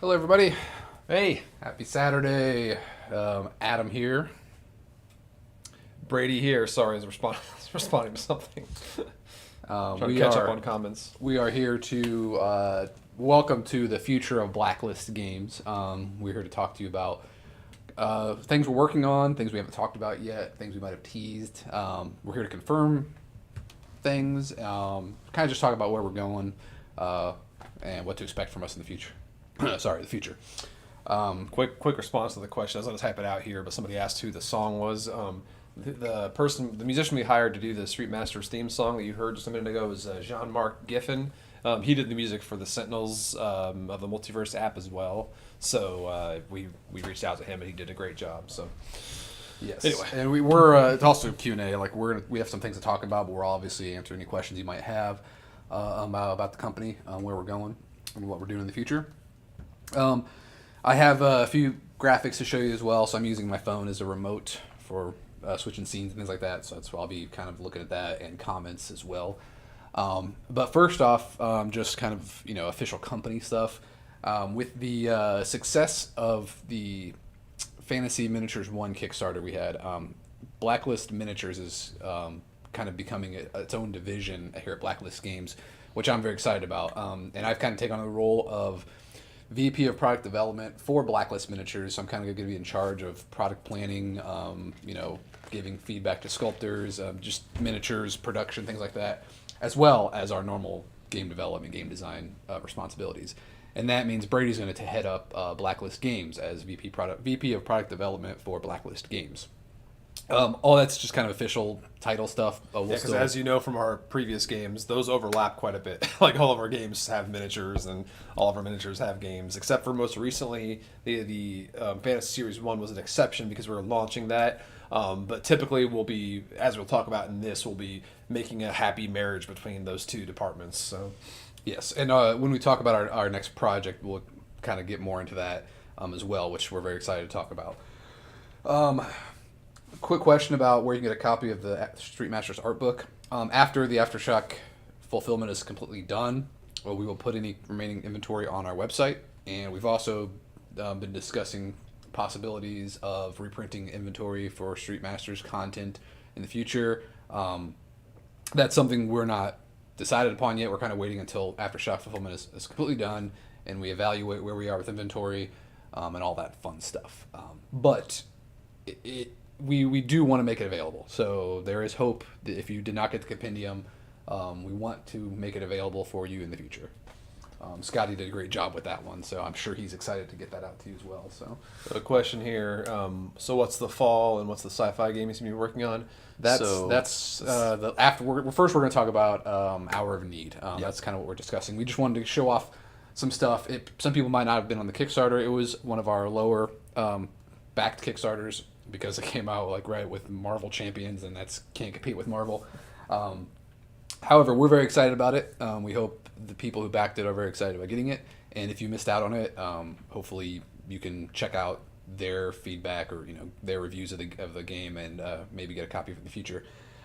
Hello, everybody. Hey, Happy Saturday. Adam here. Brady here. Sorry, I was responding to something. Trying to catch up on comments. We are here to welcome to the future of Blacklist Games. We're here to talk to you about things we're working on, things we haven't talked about yet, things we might have teased. We're here to confirm things, kind of just talk about where we're going and what to expect from us in the future. Sorry, the future. Quick response to the question. I was going to type it out here, but somebody asked who the song was. The musician we hired to do the Street Masters theme song that you heard just a minute ago was Jean-Marc Giffen. He did the music for the Sentinels of the Multiverse app as well. So we reached out to him and he did a great job. So Yes. Anyway. And we're it's also Q&A. Like we have some things to talk about, but we'll obviously answer any questions you might have about the company, where we're going, and what we're doing in the future. I have a few graphics to show you as well, so I'm using my phone as a remote for switching scenes and things like that, so that's why I'll be kind of looking at that and comments as well. But first off, just kind of, official company stuff. With the success of the Fantasy Miniatures 1 Kickstarter we had, Blacklist Miniatures is kind of becoming its own division here at Blacklist Games, which I'm very excited about. And I've kind of taken on the role of VP of Product Development for Blacklist Miniatures. So I'm kind of going to be in charge of product planning, giving feedback to sculptors, just miniatures, production, things like that, as well as our normal game development, game design responsibilities. And that means Brady's going to head up Blacklist Games as VP of Product Development for Blacklist Games. All that's just kind of official title stuff. because as you know from our previous games, those overlap quite a bit. Like all of our games have miniatures, and all of our miniatures have games, except for most recently the Fantasy Series 1 was an exception because we were launching that. But typically we'll be, as we'll talk about in this, we'll be making a happy marriage between those two departments. So Yes, and when we talk about our next project, we'll kind of get more into that as well, which we're very excited to talk about. Quick question about where you can get a copy of the Street Masters art book. After the Aftershock fulfillment is completely done, we will put any remaining inventory on our website, and we've also been discussing possibilities of reprinting inventory for Street Masters content in the future. That's something we're not decided upon yet. We're kind of waiting until Aftershock fulfillment is completely done, and we evaluate where we are with inventory and all that fun stuff. But we do want to make it available. So there is hope that if you did not get the compendium, we want to make it available for you in the future. Scotty did a great job with that one, so I'm sure he's excited to get that out to you as well. So a question here. So what's the fall and what's the sci-fi game he's going to be working on? First we're going to talk about Hour of Need. That's kind of what we're discussing. We just wanted to show off some stuff. Some people might not have been on the Kickstarter. It was one of our lower backed Kickstarters because it came out right with Marvel Champions, and that's can't compete with Marvel. However, we're very excited about it. We hope the people who backed it are very excited about getting it. And if you missed out on it, hopefully you can check out their feedback or their reviews of the game and maybe get a copy for the future.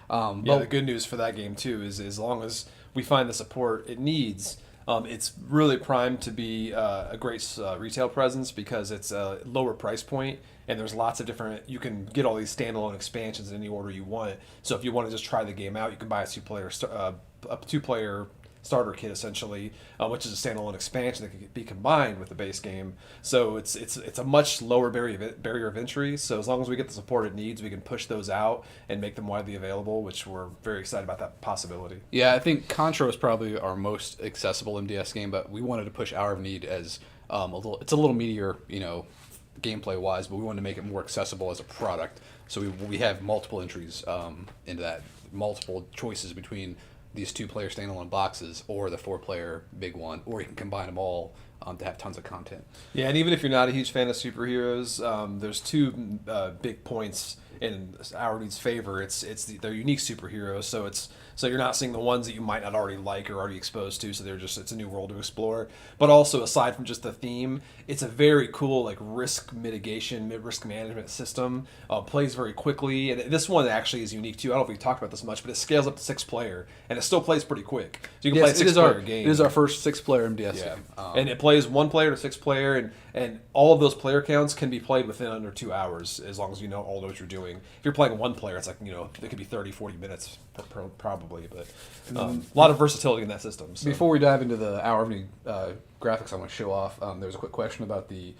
But the good news for that game too is as long as we find the support it needs, it's really primed to be a great retail presence because it's a lower price point and there's lots of different. You can get all these standalone expansions in any order you want. So if you want to just try the game out, you can buy a two-player starter kit essentially, which is a standalone expansion that can be combined with the base game. So it's a much lower barrier of entry. So as long as we get the support it needs, we can push those out and make them widely available, which we're very excited about that possibility. Yeah, I think Contra is probably our most accessible MDS game, but we wanted to push Hour of Need as it's a little meatier, gameplay wise, but we wanted to make it more accessible as a product. So we have multiple entries into that, multiple choices between these two-player standalone boxes or the four-player big one, or you can combine them all to have tons of content. Yeah, and even if you're not a huge fan of superheroes, there's two big points in Hour of Need's favor. They're unique superheroes, so you're not seeing the ones that you might not already like or already exposed to. So it's a new world to explore. But also, aside from just the theme, it's a very cool risk mitigation, risk management system. Plays very quickly, and this one actually is unique too. I don't know if we talked about this much, but it scales up to 6-player, and it still plays pretty quick. So you can play a 6-player game. It is our first 6-player MDS game, and it plays 1 player to 6 player, and all of those player counts can be played within under 2 hours as long as you know all what you're doing. If you're playing 1 player, it's like, it could be 30, 40 minutes probably, but a lot of versatility in that system. So. Before we dive into the Hour of Need graphics I want to show off, there was a quick question about the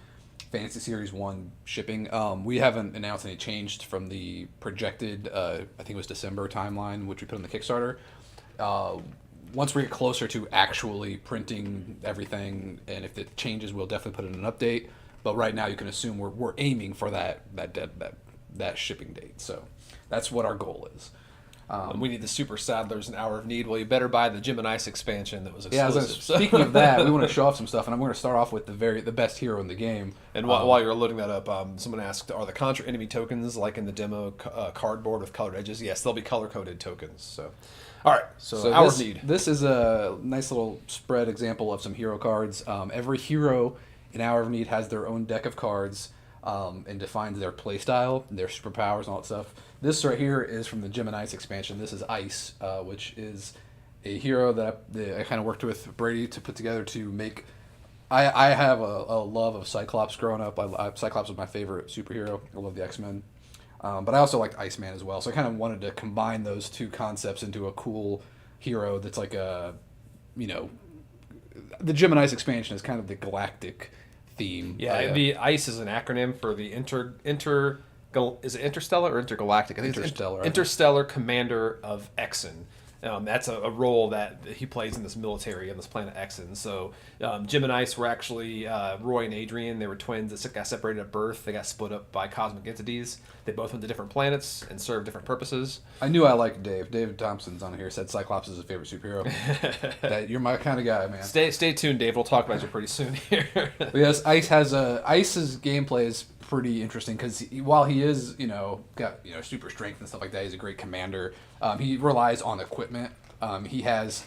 Fantasy Series 1 shipping. We haven't announced any change from the projected, I think it was December timeline, which we put on the Kickstarter. Once we get closer to actually printing everything, and if it changes, we'll definitely put in an update. But right now, you can assume we're aiming for that shipping date. So that's what our goal is. We need the Super Sadlers and Hour of Need. Well, you better buy the Jim and Ice expansion that was exclusive. Yeah, speaking of that, we want to show off some stuff, and I'm going to start off with the best hero in the game. And while you're loading that up, someone asked, are the Contra enemy tokens like in the demo cardboard with colored edges? Yes, they'll be color-coded tokens. So, all right. So Hour of Need. This is a nice little spread example of some hero cards. Every hero in Hour of Need has their own deck of cards and defines their play style, their superpowers, and all that stuff. This right here is from the Jim and Ice expansion. This is Ice, which is a hero that I kind of worked with Brady to put together to make. I have a love of Cyclops growing up. Cyclops was my favorite superhero. I love the X-Men. But I also liked Iceman as well. So I kind of wanted to combine those two concepts into a cool hero that's like the Jim and Ice expansion is kind of the galactic theme. Yeah, the ICE is an acronym for the is it Interstellar or Intergalactic? I think Interstellar. It's Interstellar Commander of Exen. That's a role that he plays in this military on this planet Exen. So Jim and Ice were actually Roy and Adrian. They were twins that got separated at birth. They got split up by cosmic entities. They both went to different planets and served different purposes. I knew I liked Dave. David Thompson's on here. Said Cyclops is his favorite superhero. You're my kind of guy, man. Stay tuned, Dave. We'll talk about you pretty soon here. But yes, Ice's gameplay is pretty interesting because while he is got super strength and stuff like that, he's a great commander. He relies on equipment. He has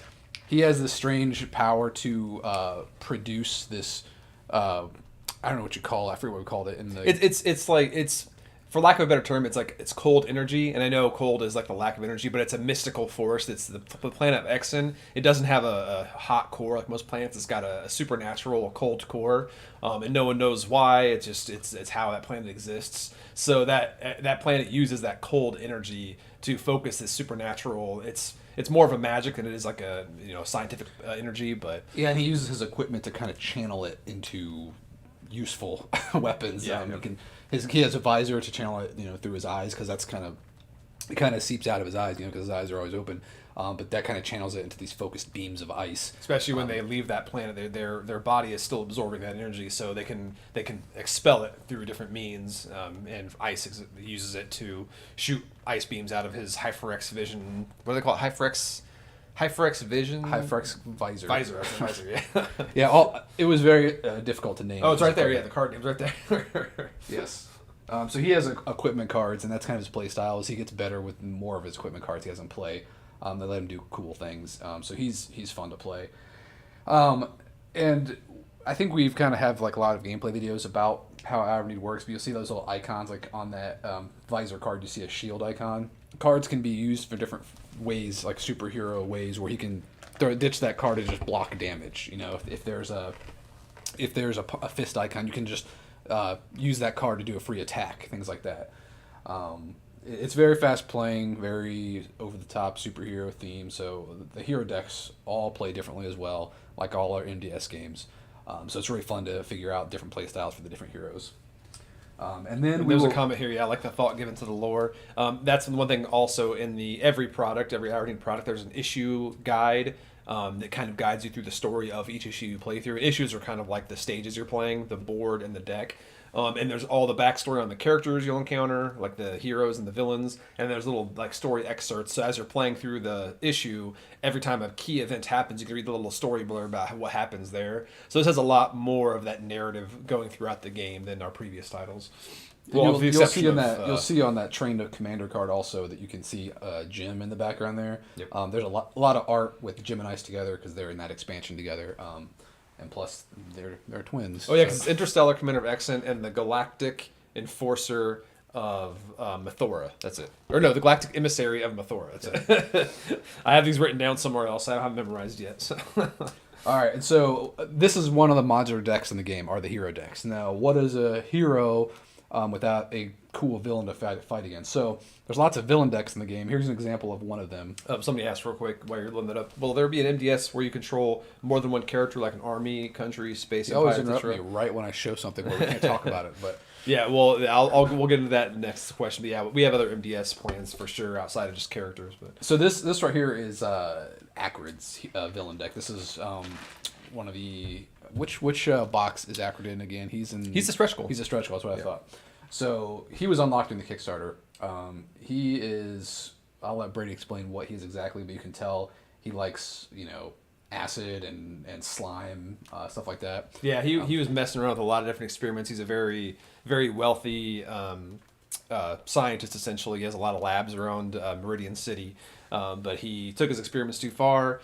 this strange power to produce this. I don't know what you call it. I forget what we called it in the. It's for lack of a better term, it's cold energy, and I know cold is like the lack of energy, but it's a mystical force. It's the planet of Exen. It doesn't have a hot core like most planets. It's got a supernatural, cold core, and no one knows why. It's how that planet exists. So that planet uses that cold energy to focus this supernatural. It's more of a magic than it is like a scientific energy, but yeah, and he uses his equipment to kind of channel it into useful weapons. Yeah, he has a visor to channel it through his eyes because it kind of seeps out of his eyes because his eyes are always open. But that kind of channels it into these focused beams of ice. Especially when they leave that planet, their body is still absorbing that energy, so they can expel it through different means. And Ice uses it to shoot ice beams out of his Hypherex vision. What do they call it? Hypherex vision. Hypherex visor. Visor, yeah. Yeah. It was very difficult to name. Oh, it's right there. Yeah, the card name's right there. Yes. So he has equipment cards, and that's kind of his play style. As he gets better with more of his equipment cards, he has in play. They let him do cool things. So he's fun to play. And I think we've kind of have like a lot of gameplay videos about how Hour of Need works. But you'll see those little icons like on that visor card. You see a shield icon. Cards can be used for different ways, like superhero ways, where he can ditch that card and just block damage. If there's a fist icon, you can just use that card to do a free attack, things like that. It's very fast playing, very over the top superhero theme. So the hero decks all play differently as well, like all our MDS games. So it's really fun to figure out different play styles for the different heroes. And then there's a comment here. Yeah, I like the thought given to the lore. That's one thing also in every Hour of Need product. There's an issue guide that kind of guides you through the story of each issue you play through. Issues are kind of like the stages you're playing, the board and the deck. And there's all the backstory on the characters you'll encounter, like the heroes and the villains, and there's little like story excerpts. So as you're playing through the issue, every time a key event happens, you can read the little story blurb about what happens there. So this has a lot more of that narrative going throughout the game than our previous titles. Well, you'll see on that Train to Commander card also that you can see Jim in the background there. Yep. There's a lot of art with Jim and Ice together because they're in that expansion together. And plus, they're twins. Oh yeah, because it's Interstellar Commander of Exen and the Galactic Enforcer of Mathora. That's it. Or no, the Galactic Emissary of Mathora. That's it. I have these written down somewhere else. I haven't memorized yet. So. All right, and so this is one of the modular decks in the game, are the hero decks. Now, what is a hero without a cool villain to fight against? So there's lots of villain decks in the game. Here's an example of one of them. Somebody asked real quick while you're loading that up. Will there be an MDS where you control more than one character, like an army, country, space, You always empire, interrupt me right when I show something where we can't talk about it, but... Yeah, well, we'll get into that in the next question. But yeah, we have other MDS plans for sure outside of just characters. But So this right here is Acrid's villain deck. This is one of the which box is Acrid in again? He's a stretch goal. He's a stretch goal. That's what I thought. So he was unlocked in the Kickstarter. He is. I'll let Brady explain what he is exactly, but you can tell he likes acid and slime stuff like that. Yeah, he was messing around with a lot of different experiments. He's a very very wealthy scientist. Essentially, he has a lot of labs around Meridian City. But he took his experiments too far.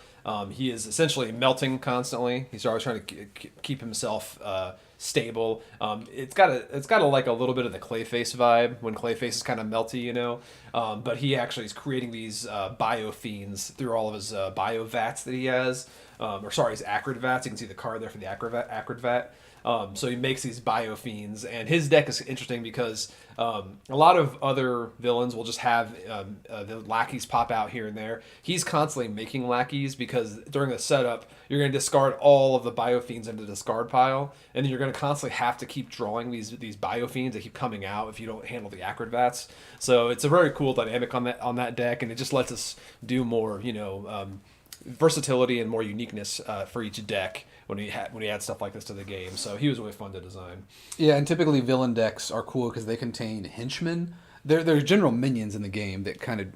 He is essentially melting constantly. He's always trying to keep himself stable. It's got a like a little bit of the Clayface vibe when Clayface is kind of melty, But he actually is creating these biofiends through all of his bio vats that he has. His acrid vats. You can see the card there for the acrid vat. So he makes these biofiends, and his deck is interesting because a lot of other villains will just have the lackeys pop out here and there. He's constantly making lackeys because during the setup, you're going to discard all of the biofiends into the discard pile, and then you're going to constantly have to keep drawing these biofiends that keep coming out if you don't handle the acrid vats. So it's a very cool dynamic on that deck, and it just lets us do more, versatility and more uniqueness for each deck when he add stuff like this to the game. So he was really fun to design. Yeah, and typically villain decks are cool because they contain henchmen. They're general minions in the game that kind of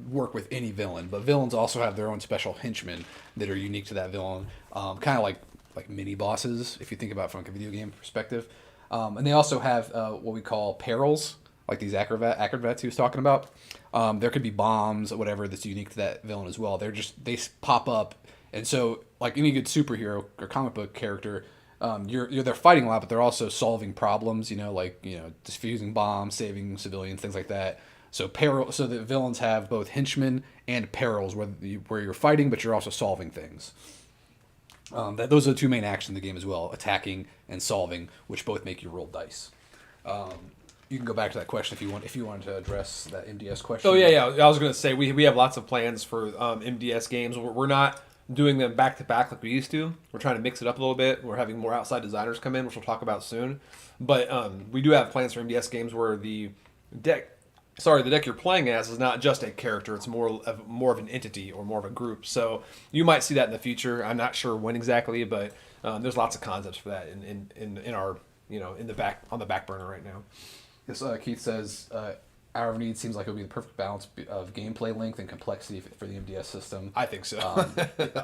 work with any villain, but villains also have their own special henchmen that are unique to that villain, kind of like mini bosses if you think about it from a video game perspective. And they also have what we call perils, like these acrid vats he was talking about. There could be bombs or whatever that's unique to that villain as well. They pop up, and so like any good superhero or comic book character, they're fighting a lot, but they're also solving problems. Diffusing bombs, saving civilians, things like that. So the villains have both henchmen and perils where you're fighting, but you're also solving things. Those are the two main actions in the game as well: attacking and solving, which both make you roll dice. You can go back to that question if you wanted to address that MDS question. Oh yeah. I was going to say we have lots of plans for MDS games. We're not doing them back to back like we used to. We're trying to mix it up a little bit. We're having more outside designers come in, which we'll talk about soon. But we do have plans for MDS games where the deck you're playing as is not just a character. It's more of an entity or more of a group. So you might see that in the future. I'm not sure when exactly, but there's lots of concepts for that in our on the back burner right now. Yes, Keith says, Hour of Need seems like it would be the perfect balance of gameplay length and complexity for the MDS system. I think so.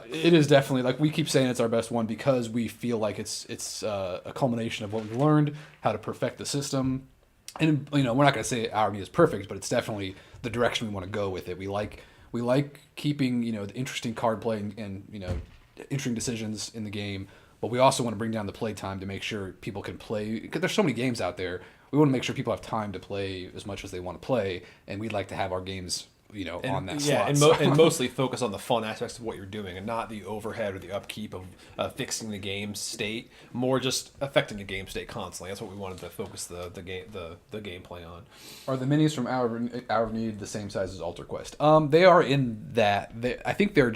It is definitely, like we keep saying it's our best one because we feel like it's a culmination of what we've learned, how to perfect the system. And, we're not going to say Hour of Need is perfect, but it's definitely the direction we want to go with it. We like keeping, the interesting card play and interesting decisions in the game, but we also want to bring down the play time to make sure people can play, because there's so many games out there. We want to make sure people have time to play as much as they want to play, and we'd like to have our games, on that slot. And mostly focus on the fun aspects of what you're doing, and not the overhead or the upkeep of fixing the game state. More just affecting the game state constantly. That's what we wanted to focus the gameplay on. Are the minis from Hour of Need the same size as Alter Quest? They are in that. I think they're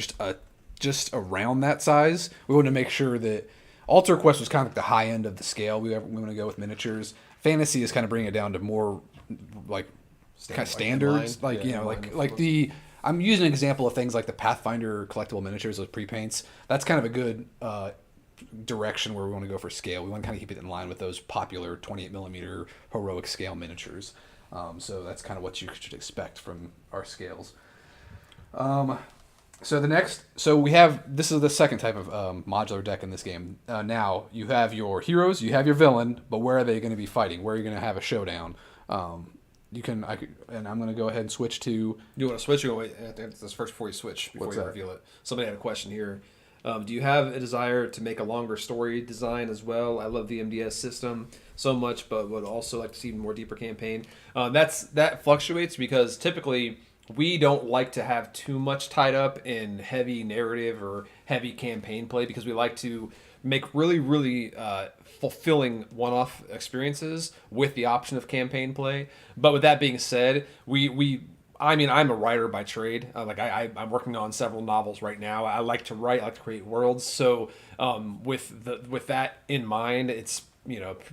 just around that size. We want to make sure that Alter Quest was kind of like the high end of the scale. We want to go with miniatures. Fantasy is kind of bringing it down to more like kind of standards, I'm using an example of things like the Pathfinder collectible miniatures with pre-paints. That's kind of a good direction where we want to go for scale. We want to kind of keep it in line with those popular 28mm heroic scale miniatures. So that's kind of what you should expect from our scales. So this is the second type of modular deck in this game. Now you have your heroes, you have your villain, but where are they going to be fighting? Where are you going to have a showdown? I'm going to go ahead and switch to. You want to switch? Or wait, that's first before you switch, before you reveal it. Somebody had a question here. Do you have a desire to make a longer story design as well? I love the MDS system so much, but would also like to see more deeper campaign. That fluctuates because typically we don't like to have too much tied up in heavy narrative or heavy campaign play because we like to make really, really fulfilling one-off experiences with the option of campaign play. But with that being said, I mean, I'm a writer by trade. I'm working on several novels right now. I like to write, I like to create worlds. So with that in mind, it's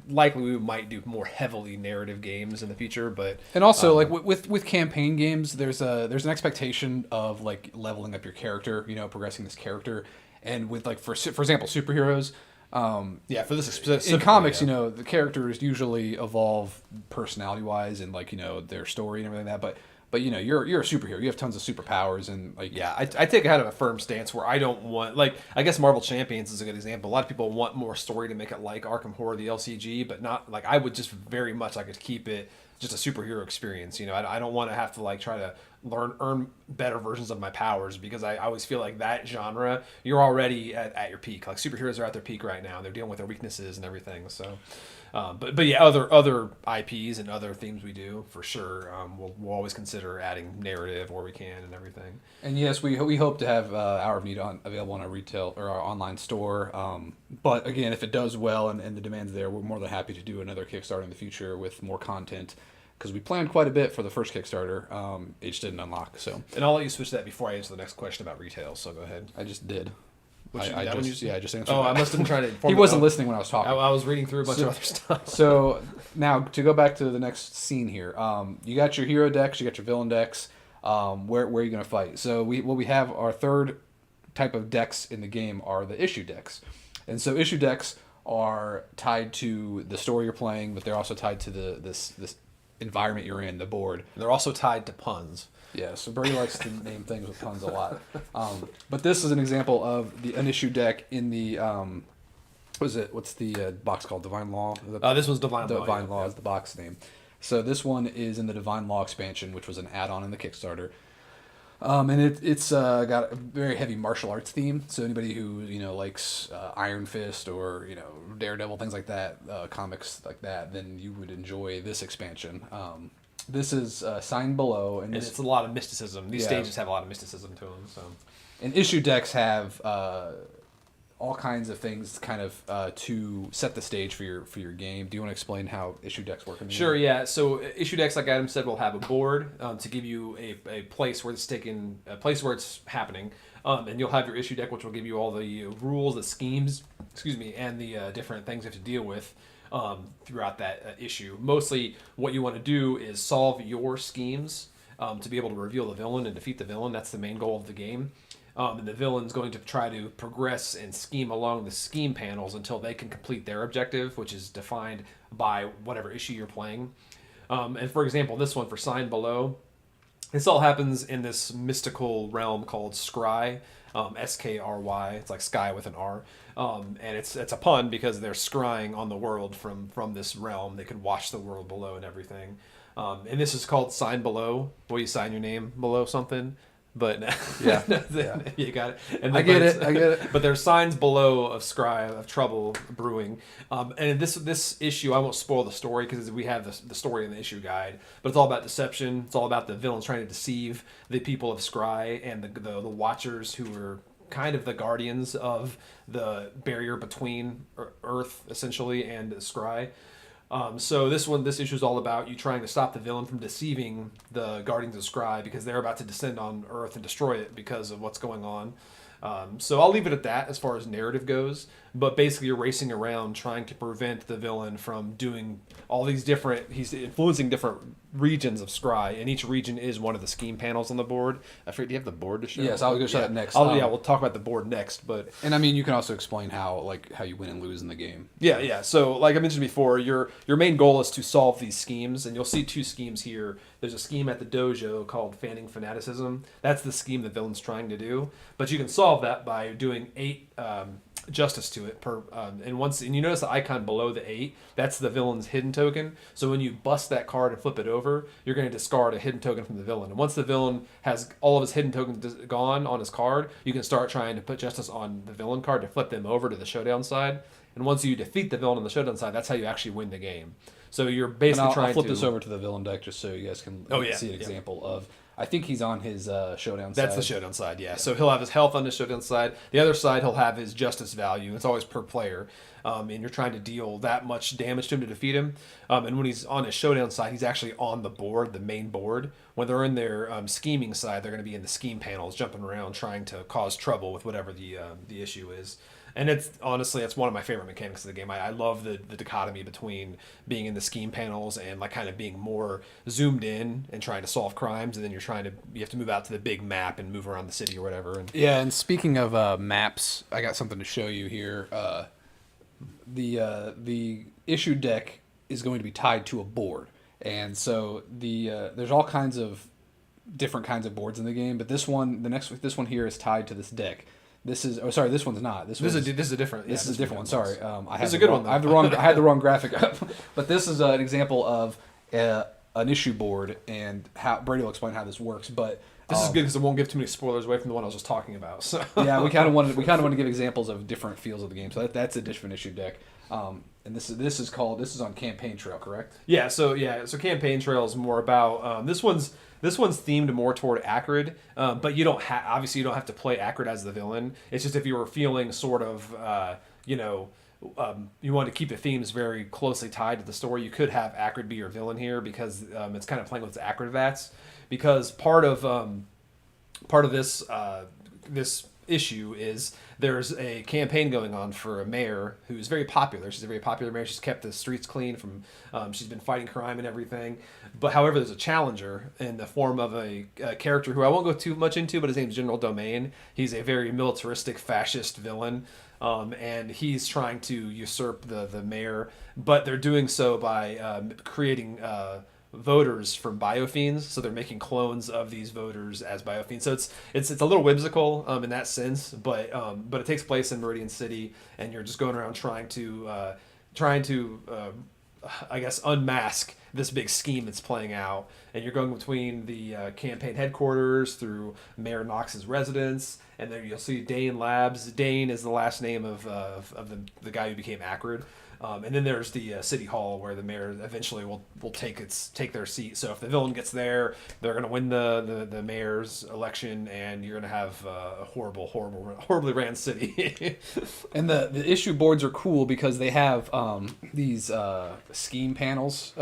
likely we might do more heavily narrative games in the future. But And also, like with campaign games, there's an expectation of like leveling up your character, progressing this character, and with like for example, superheroes. For this specific, In comics, the characters usually evolve personality wise and like their story and everything like that. But you're a superhero. You have tons of superpowers and like I take kind of a firm stance where I don't want I guess Marvel Champions is a good example. A lot of people want more story to make it like Arkham Horror, the LCG, but not like I would just very much like to keep it just a superhero experience. I don't want to have to like try to earn better versions of my powers because I always feel like that genre you're already at your peak. Like superheroes are at their peak right now. They're dealing with their weaknesses and everything. So. But yeah, other IPs and other themes we do for sure. We'll always consider adding narrative where we can and everything. And yes, we hope to have Hour of Need available on our retail or our online store. But again, if it does well and the demand's there, we're more than happy to do another Kickstarter in the future with more content because we planned quite a bit for the first Kickstarter. It just didn't unlock. So. And I'll let you switch that before I answer the next question about retail. So go ahead. I just did. I just answered. Oh, I must have been trying to inform He wasn't listening when I was talking. I was reading through a bunch of other stuff. So now to go back to the next scene here, you got your hero decks, you got your villain decks. Where are you going to fight? So we have our third type of decks in the game are the issue decks, and so issue decks are tied to the story you're playing, but they're also tied to this environment you're in, the board. They're also tied to puns. Yeah, so Brady likes to name things with puns a lot. But this is an example of an issue deck in the what's the box called? Divine Law? This was Divine Law. Divine Law is the box name. So this one is in the Divine Law expansion, which was an add-on in the Kickstarter. And it's got a very heavy martial arts theme. So anybody who likes Iron Fist or Daredevil, things like that, comics like that, then you would enjoy this expansion. This is Signed Below, and it's a lot of mysticism. These stages have a lot of mysticism to them. So, and issue decks have all kinds of things kind of to set the stage for your game. Do you want to explain how issue decks work in the Sure, game? yeah. So issue decks, like Adam said, will have a board to give you a place where it's taken, a place where it's happening, and you'll have your issue deck, which will give you all the rules, the schemes, and the different things you have to deal with throughout that issue. Mostly, what you want to do is solve your schemes to be able to reveal the villain and defeat the villain. That's the main goal of the game. And the villain's going to try to progress and scheme along the scheme panels until they can complete their objective, which is defined by whatever issue you're playing. And for example, this one for Signed Below, this all happens in this mystical realm called Skry, Skry. It's like sky with an R. And it's a pun because they're scrying on the world from this realm. They could watch the world below and everything. And this is called Signed Below. Will you sign your name below something? But Yeah. you got it. And I get it. But there's signs below of Skry, of trouble brewing. And this issue, I won't spoil the story because we have the story in the issue guide. But it's all about deception. It's all about the villains trying to deceive the people of Skry and the Watchers, who are kind of the guardians of the barrier between Earth, essentially, and Skry. So this issue is all about you trying to stop the villain from deceiving the Guardians of Skry because they're about to descend on Earth and destroy it because of what's going on. So I'll leave it at that as far as narrative goes. But basically, you're racing around trying to prevent the villain from doing all these different. He's influencing different regions of Skry, and each region is one of the scheme panels on the board. I forget. Do you have the board to show? Yes, I'll go show that next. We'll talk about the board next. But and I mean, you can also explain how you win and lose in the game. Yeah. So, like I mentioned before, your main goal is to solve these schemes, and you'll see two schemes here. There's a scheme at the dojo called Fanning Fanaticism. That's the scheme the villain's trying to do, but you can solve that by doing 8 justice to it per. And you notice the icon below the 8, that's the villain's hidden token. So when you bust that card and flip it over, you're going to discard a hidden token from the villain. And once the villain has all of his hidden tokens gone on his card, you can start trying to put justice on the villain card to flip them over to the showdown side. And once you defeat the villain on the showdown side, that's how you actually win the game. So you're basically I'll trying flip to this over to the villain deck just so you guys can see an example of. I think he's on his showdown side. That's the showdown side, yeah. So he'll have his health on the showdown side. The other side, he'll have his justice value. It's always per player. And you're trying to deal that much damage to him to defeat him. And when he's on his showdown side, he's actually on the board, the main board. When they're in their scheming side, they're going to be in the scheme panels, jumping around, trying to cause trouble with whatever the issue is. And it's honestly, it's one of my favorite mechanics of the game. I love the dichotomy between being in the scheme panels and like kind of being more zoomed in and trying to solve crimes, and then you have to move out to the big map and move around the city or whatever. And yeah, and speaking of maps, I got something to show you here. The issue deck is going to be tied to a board, and so there's all kinds of different kinds of boards in the game, but this one here is tied to this deck. This is this one's not. This is a different. This is a different one. Sorry, I have I had the wrong graphic up, but this is an example of an issue board, and how Brady will explain how this works. But this is good because it won't give too many spoilers away from the one I was just talking about. So yeah, we kind of wanted to give examples of different feels of the game. So that's a different issue deck. And this is on Campaign Trail, correct? So Campaign Trail is more about this one's themed more toward Acrid, but you don't obviously you don't have to play Acrid as the villain. It's just if you were feeling sort of you want to keep the themes very closely tied to the story, you could have Acrid be your villain here because it's kind of playing with its Acrid vats. Because part of this issue is there's a campaign going on for a mayor who's very popular. She's a very popular mayor. She's kept the streets clean from. She's been fighting crime and everything. But however, there's a challenger in the form of a character who I won't go too much into, but his name's General Domain. He's a very militaristic fascist villain. And he's trying to usurp the mayor, but they're doing so by creating voters from biofiends, so they're making clones of these voters as biofiends. So it's a little whimsical in that sense, but it takes place in Meridian City, and you're just going around trying to I guess unmask this big scheme that's playing out, and you're going between the campaign headquarters through Mayor Knox's residence, and then you'll see Dane Labs. Dane is the last name of the guy who became Acrid. And then there's the city hall where the mayor eventually will take their seat. So if the villain gets there, they're going to win the mayor's election, and you're going to have a horribly ran city. And the issue boards are cool because they have these scheme panels.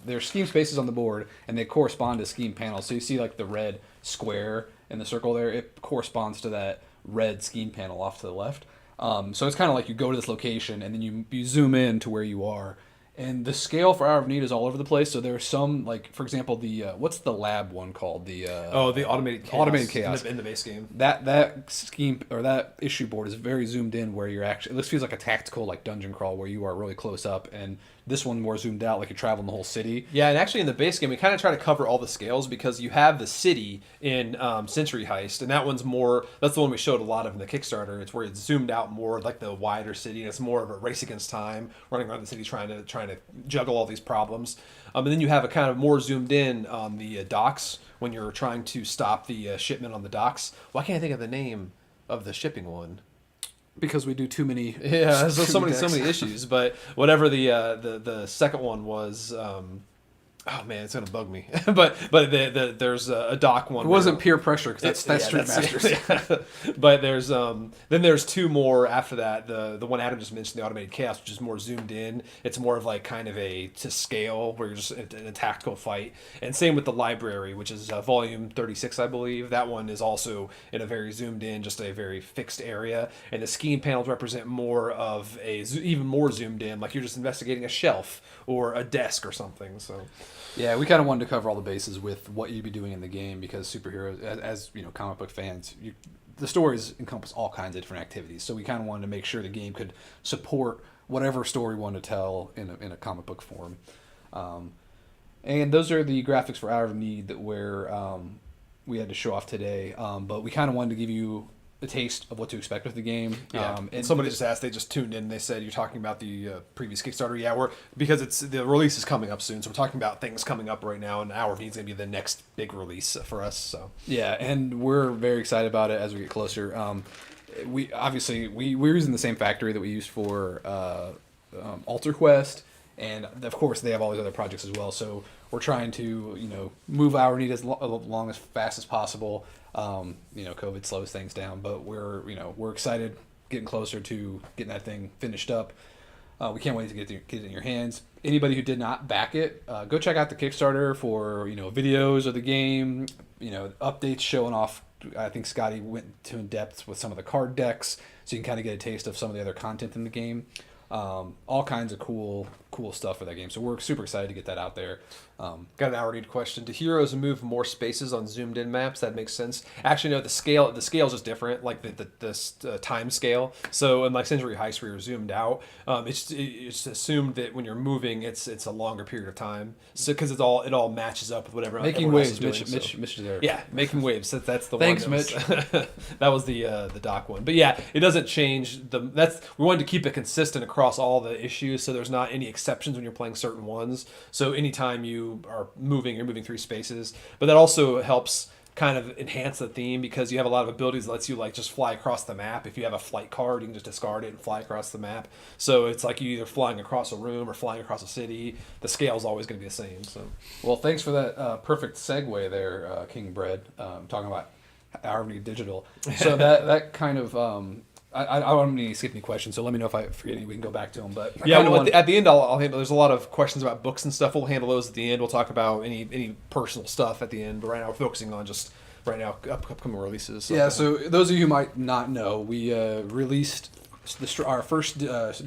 There's scheme spaces on the board, and they correspond to scheme panels. So you see like the red square in the circle there. It corresponds to that red scheme panel off to the left. So it's kind of like you go to this location and then you zoom in to where you are, and the scale for Hour of Need is all over the place. So there's some, like for example, the what's the lab one called? The automated chaos in the base game. That scheme or that issue board is very zoomed in, where you're actually, this feels like a tactical like dungeon crawl where you are really close up, and this one more zoomed out, like you're traveling the whole city. Yeah, and actually in the base game, we kind of try to cover all the scales because you have the city in Century Heist, and that one's more, that's the one we showed a lot of in the Kickstarter. It's where it's zoomed out more like the wider city, and it's more of a race against time, running around the city trying to juggle all these problems. And then you have a kind of more zoomed in on the docks when you're trying to stop the shipment on the docks. Why can't I think of the name of the shipping one? Because we do too many. Yeah, so many issues. But whatever the second one was, oh man, it's gonna bug me. but there's a dock one. It wasn't peer pressure because that's Street Masters. Yeah. But there's then there's two more after that. The one Adam just mentioned, the Automated Chaos, which is more zoomed in. It's more of like kind of to scale where you're just in a tactical fight. And same with the Library, which is volume 36, I believe. That one is also in a very zoomed in, just a very fixed area. And the scheme panels represent more of even more zoomed in, like you're just investigating a shelf or a desk or something. So. Yeah, we kind of wanted to cover all the bases with what you'd be doing in the game, because superheroes, as you know, comic book fans, the stories encompass all kinds of different activities. So we kind of wanted to make sure the game could support whatever story we wanted to tell in a comic book form. And those are the graphics for Hour of Need that we had to show off today. But we kind of wanted to give you a taste of what to expect with the game. Yeah. And somebody just asked, they just tuned in, they said, you're talking about the previous Kickstarter. Yeah, because the release is coming up soon, so we're talking about things coming up right now, and Hour of Need is going to be the next big release for us. So yeah, and we're very excited about it as we get closer. We're using the same factory that we used for Alter Quest, and of course they have all these other projects as well. So we're trying to move our need along as fast as possible. COVID slows things down, but we're excited, getting closer to getting that thing finished up. We can't wait to get it in your hands. Anybody who did not back it, go check out the Kickstarter for videos of the game, updates showing off. I think Scotty went to in depth with some of the card decks, so you can kind of get a taste of some of the other content in the game. All kinds of cool stuff for that game. So we're super excited to get that out there. Got an hour need question. Do heroes move more spaces on zoomed in maps? That makes sense. Actually, no. The scale is just different, like the time scale. So in like Century Heist, where you're zoomed out, it's assumed that when you're moving, it's a longer period of time. So because it all matches up with whatever making waves. Doing, Mitch is there. Yeah, making waves. That's the Thanks, one. Thanks, Mitch. That was the doc one. But yeah, it doesn't change we wanted to keep it consistent across all the issues, so there's not any exceptions when you're playing certain ones. So anytime you are moving, you're moving 3 spaces. But that also helps kind of enhance the theme, because you have a lot of abilities that lets you like just fly across the map. If you have a flight card, you can just discard it and fly across the map. So it's like you either flying across a room or flying across a city. The scale is always going to be the same. So, well, thanks for that perfect segue there, King Bread. Talking about Adam and Brady Digital. So that kind of. I don't want to skip any questions, so let me know if I forget any. We can go back to them. But at the end, I'll handle. There's a lot of questions about books and stuff. We'll handle those at the end. We'll talk about any personal stuff at the end. But right now, we're focusing on just upcoming releases. So. Yeah. So those of you who might not know, we released our first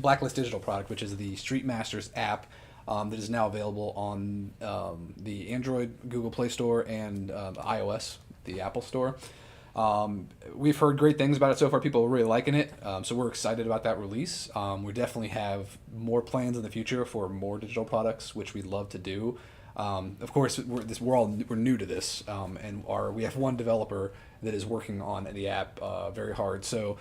Blacklist Digital product, which is the Street Masters app. That is now available on the Android, Google Play Store, and iOS, the Apple Store. We've heard great things about it so far. People are really liking it, so we're excited about that release. We definitely have more plans in the future for more digital products, which we'd love to do. Of course, we're new to this, and we have one developer that is working on the app very hard. So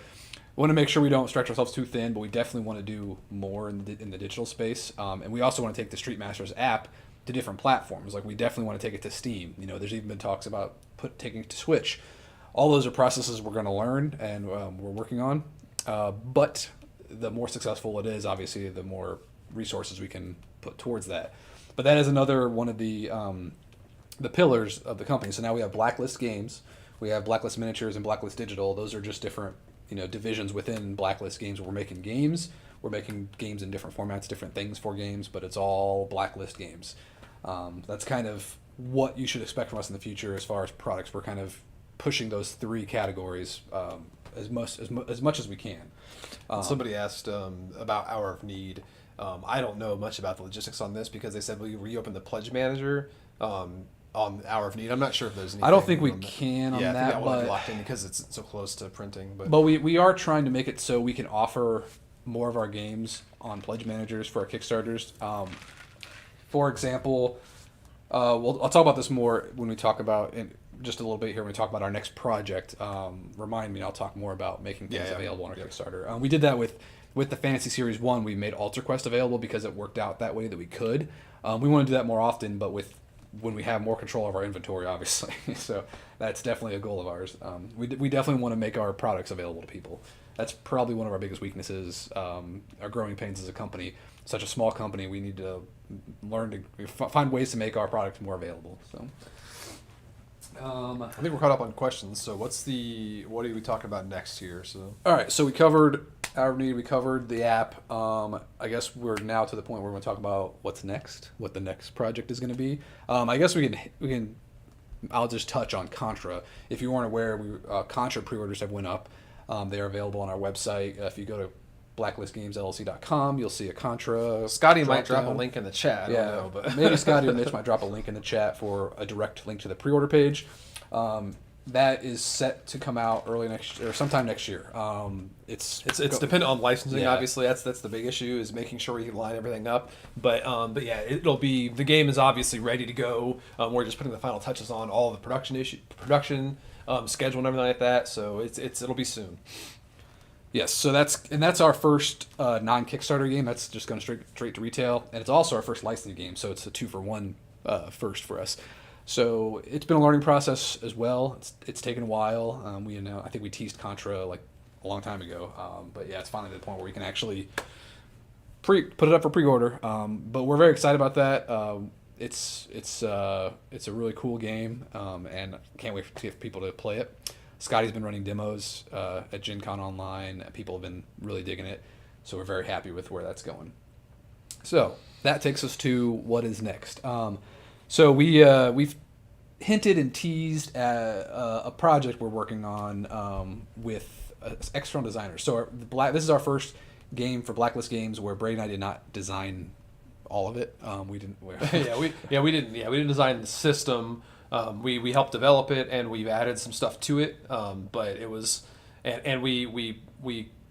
we want to make sure we don't stretch ourselves too thin, but we definitely want to do more in the digital space. And we also want to take the Street Masters app to different platforms. Like we definitely want to take it to Steam. There's even been talks about taking it to Switch. All those are processes we're going to learn and we're working on. But the more successful it is, obviously, the more resources we can put towards that. But that is another one of the pillars of the company. So now we have Blacklist Games, we have Blacklist Miniatures, and Blacklist Digital. Those are just different divisions within Blacklist Games. We're making games. We're making games in different formats, different things for games, but it's all Blacklist Games. That's kind of what you should expect from us in the future as far as products. We're kind of pushing those 3 categories as much as we can. Somebody asked about Hour of Need. I don't know much about the logistics on this, because they said we reopened the Pledge Manager on Hour of Need. I'm not sure if there's anything. I don't think we can on that. I think that one will be locked in because it's so close to printing. But we are trying to make it so we can offer more of our games on Pledge Managers for our Kickstarters. For example, I'll talk about this more when we talk about just a little bit here when we talk about our next project. Remind me, I'll talk more about making things available on our Kickstarter. We did that with the Fantasy Series 1. We made Alter Quest available because it worked out that way that we could. We want to do that more often, but when we have more control of our inventory, obviously. So that's definitely a goal of ours. We definitely want to make our products available to people. That's probably one of our biggest weaknesses, our growing pains as a company. Such a small company, we need to learn to find ways to make our product more available. So. I think we're caught up on questions. So what are we talking about next here? So all right, so we covered our need. We covered the app. I guess we're now to the point where we're going to talk about what's next, what the next project is going to be. I guess we can. I'll just touch on Contra. If you weren't aware, Contra pre-orders have went up. They are available on our website. If you go to blacklistgamesllc.com, you'll see a Contra. Scotty might drop a link in the chat. I don't know, but maybe Scotty or Mitch might drop a link in the chat for a direct link to the pre-order page. That is set to come out sometime next year. It's dependent on licensing. Yeah. Obviously, that's the big issue, is making sure we line everything up. But yeah, the game is obviously ready to go. We're just putting the final touches on all the production schedule and everything like that. So it'll be soon. Yes, so that's our first non-Kickstarter game. That's just going straight to retail, and it's also our first licensing game. So it's a 2-for-1 first for us. So it's been a learning process as well. It's taken a while. I think we teased Contra like a long time ago, but yeah, it's finally to the point where we can actually put it up for pre-order. But we're very excited about that. it's a really cool game, and can't wait to get people to play it. Scotty's been running demos at Gen Con Online. People have been really digging it, so we're very happy with where that's going. So that takes us to what is next. So we've hinted and teased at a project we're working on with external designers. So this is our first game for Blacklist Games where Brady and I did not design all of it. We didn't. We didn't design the system. We helped develop it, and we've added some stuff to it. But it was, and we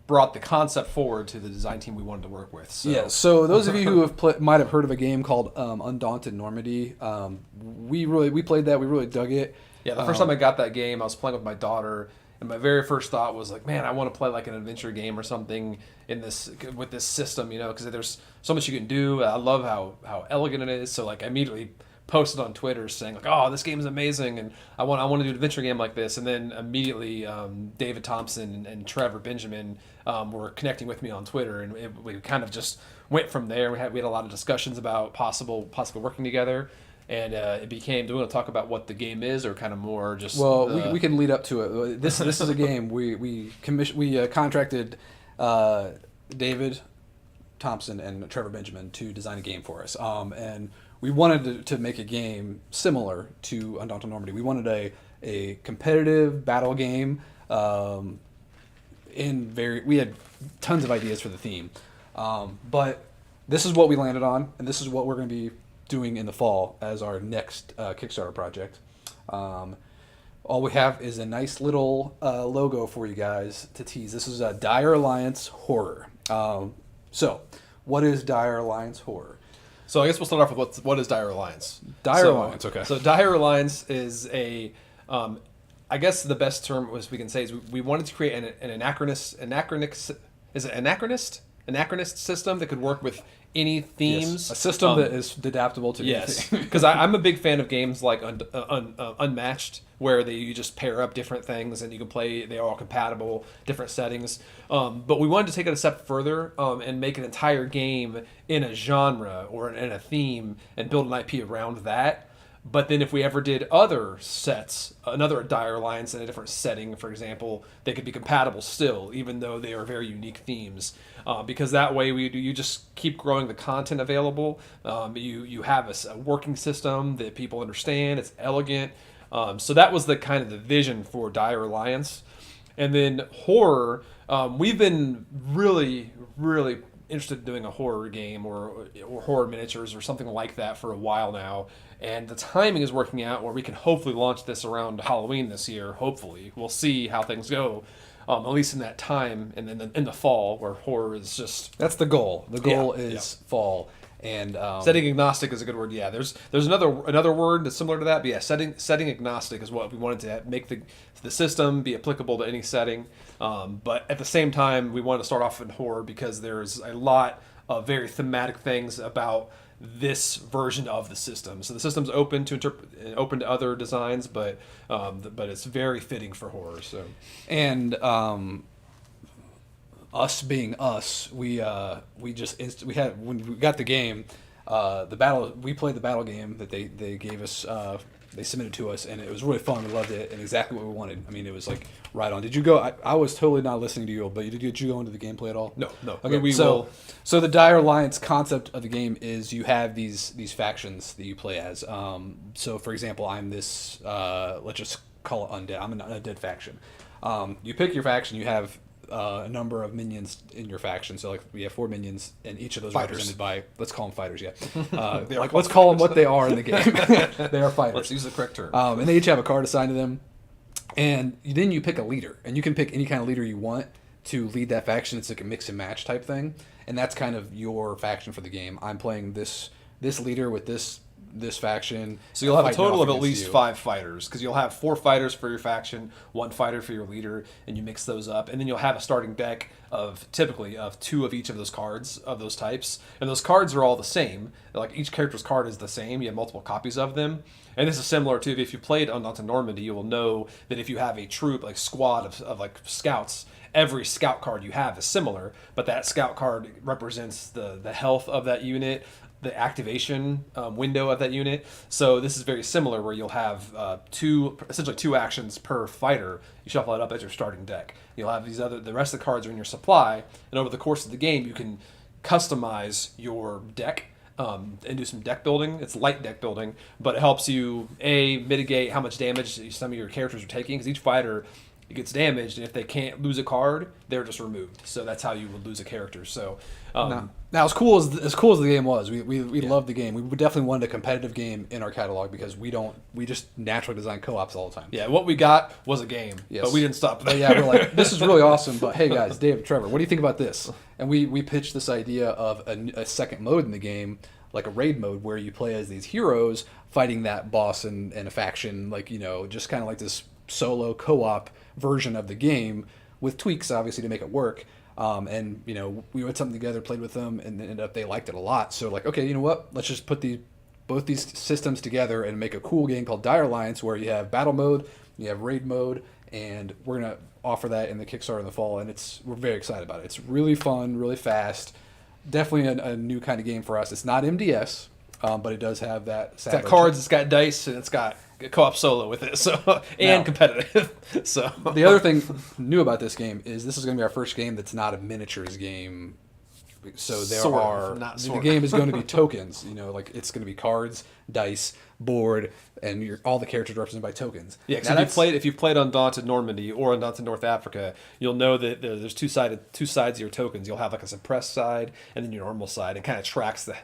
brought the concept forward to the design team we wanted to work with. So. Yeah. So those of you who have might have heard of a game called Undaunted Normandy. We played that. We really dug it. Yeah. The first time I got that game, I was playing with my daughter, and my very first thought was like, man, I want to play like an adventure game or something with this system, because there's so much you can do. I love how elegant it is. So like I immediately posted on Twitter saying like, oh, this game is amazing, and I want to do an adventure game like this. And then immediately David Thompson and Trevor Benjamin were connecting with me on Twitter, and we kind of just went from there. We had a lot of discussions about possible working together. And it became, do we want to talk about what the game is, or kind of more just... Well, we can lead up to it. This is a game. We contracted David Thompson and Trevor Benjamin to design a game for us. And we wanted to make a game similar to Undaunted Normandy. We wanted a competitive battle game. We had tons of ideas for the theme. But this is what we landed on, and this is what we're going to be doing in the fall as our next Kickstarter project. All we have is a nice little logo for you guys to tease. This is a Dire Alliance Horror. So, what is Dire Alliance Horror? So I guess we'll start off with what is Dire Alliance? Alliance, okay. So Dire Alliance is I guess the best term we can say is we wanted to create an anachronist system that could work with any themes. Yes. A system that is adaptable to anything. Yes, because I'm a big fan of games like Unmatched, where you just pair up different things and you can play. They're all compatible, different settings. But we wanted to take it a step further and make an entire game in a genre or in a theme and build an IP around that. But then if we ever did other sets, another Dire Alliance in a different setting, for example, they could be compatible still, even though they are very unique themes. Because that way you just keep growing the content available. You have a working system that people understand. It's elegant. So that was the kind of the vision for Dire Alliance. And then horror, we've been really, really interested in doing a horror game or horror miniatures or something like that for a while now. And the timing is working out where we can hopefully launch this around Halloween this year. Hopefully. We'll see how things go. At least in that time, and then in the fall, where horror is just... That's the goal. The goal is fall. And setting agnostic is a good word. Yeah, there's another word that's similar to that. But yeah, setting agnostic is what we wanted to make the system be applicable to any setting. But at the same time, we wanted to start off in horror because there's a lot of very thematic things about this version of the system. So the system's open to other designs, but it's very fitting for horror. So and us being us, when we got the game, we played the battle game that they gave us. They submitted to us, and it was really fun. We loved it, and exactly what we wanted. I mean, it was like right on. Did you go? I was totally not listening to you, but did you go into the gameplay at all? No. Okay, so the Dire Alliance concept of the game is you have these factions that you play as. So, for example, I'm this. Let's just call it undead. I'm an undead faction. You pick your faction. You have a number of minions in your faction. So like we have 4 minions, and each of those are represented by, let's call them fighters. Yeah, let's call them what they are in the game. They are fighters. Let's use the correct term. And they each have a card assigned to them, and then you pick a leader, and you can pick any kind of leader you want to lead that faction. It's like a mix and match type thing, and that's kind of your faction for the game. I'm playing this leader with this faction. So you'll have a total of at least 5 fighters, because you'll have 4 fighters for your faction, 1 fighter for your leader, and you mix those up, and then you'll have a starting deck of typically 2 of each of those cards of those types, and those cards are all the same. Like each character's card is the same. You have multiple copies of them, and this is similar to if you played Undaunted Normandy, you will know that if you have a troop like squad of like scouts, every scout card you have is similar, but that scout card represents the health of that unit, the activation window of that unit. So this is very similar, where you'll have essentially two actions per fighter. You shuffle it up as your starting deck. You'll have the rest of the cards are in your supply, and over the course of the game, you can customize your deck and do some deck building. It's light deck building, but it helps you mitigate how much damage some of your characters are taking, because each fighter gets damaged, and if they can't lose a card, they're just removed. So that's how you would lose a character. So now as cool as the game was, we loved the game. We definitely wanted a competitive game in our catalog, because we just naturally design co-ops all the time. Yeah, what we got was a game, yes. but we didn't stop there. But yeah, we're like, this is really awesome, but hey guys, Dave, Trevor, what do you think about this? And we pitched this idea of a second mode in the game, like a raid mode, where you play as these heroes fighting that boss and a faction, like, just kind of like this solo co-op version of the game, with tweaks obviously to make it work. And we put something together, played with them, and ended up they liked it a lot. So like, okay, you know what? Let's just put both these systems together and make a cool game called Dire Alliance, where you have battle mode, you have raid mode, and we're gonna offer that in the Kickstarter in the fall. And we're very excited about it. It's really fun, really fast. Definitely a new kind of game for us. It's not MDS, but it does have that. It's got cards, it's got dice, and it's got co-op solo with it, and competitive. So the other thing new about this game is this is going to be our first game that's not a miniatures game. So the game is going to be tokens. Like it's going to be cards, dice, board, and all the characters represented by tokens. Yeah, because if you've played Undaunted Normandy or Undaunted North Africa, you'll know that there's two sides of your tokens. You'll have like a suppressed side and then your normal side. It kind of tracks the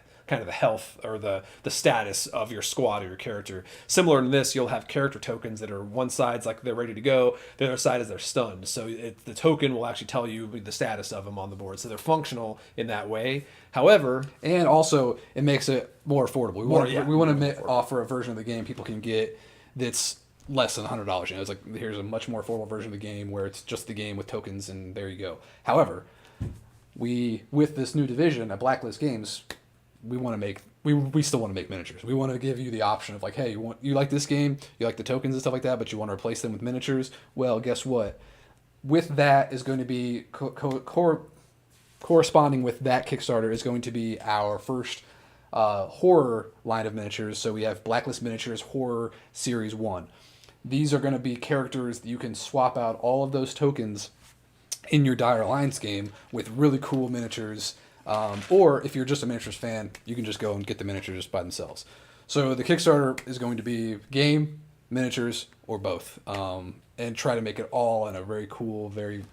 health or the status of your squad or your character. Similar in this, you'll have character tokens that are one side's like they're ready to go, the other side is they're stunned. So the token will actually tell you the status of them on the board. So they're functional in that way. However, and also it makes it more affordable. We want to offer a version of the game people can get that's less than $100. It's like, here's a much more affordable version of the game where it's just the game with tokens, and there you go. However, with this new division at Blacklist Games, we still want to make miniatures. We want to give you the option of like, hey, you like this game, you like the tokens and stuff like that, but you want to replace them with miniatures. Well, guess what? With that is going to be corresponding with that Kickstarter is going to be our first horror line of miniatures. So we have Blacklist Miniatures Horror Series 1. These are going to be characters that you can swap out all of those tokens in your Dire Alliance game with really cool miniatures. Or if you're just a miniatures fan, you can just go and get the miniatures just by themselves. So the Kickstarter is going to be game, miniatures, or both, and try to make it all in a very cool, very,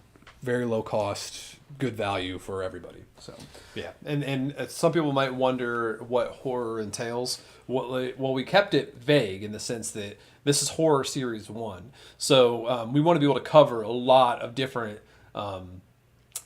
very low cost, good value for everybody. So yeah, and some people might wonder what horror entails. Well, we kept it vague in the sense that this is Horror Series 1, so we want to be able to cover a lot of different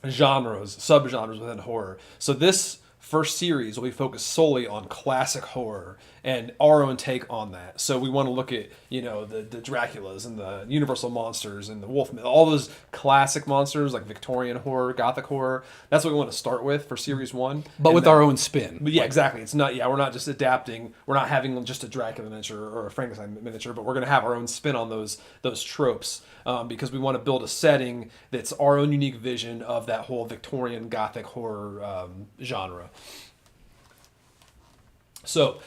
genres, subgenres within horror. So this first series will be focused solely on classic horror and our own take on that. So we want to look at, the Draculas and the Universal monsters and the Wolfman, all those classic monsters like Victorian horror, Gothic horror. That's what we want to start with for series 1. But with our own spin. But yeah, exactly. It's not, we're not just adapting. We're not having just a Dracula miniature or a Frankenstein miniature, but we're going to have our own spin on those tropes because we want to build a setting that's our own unique vision of that whole Victorian Gothic horror genre. So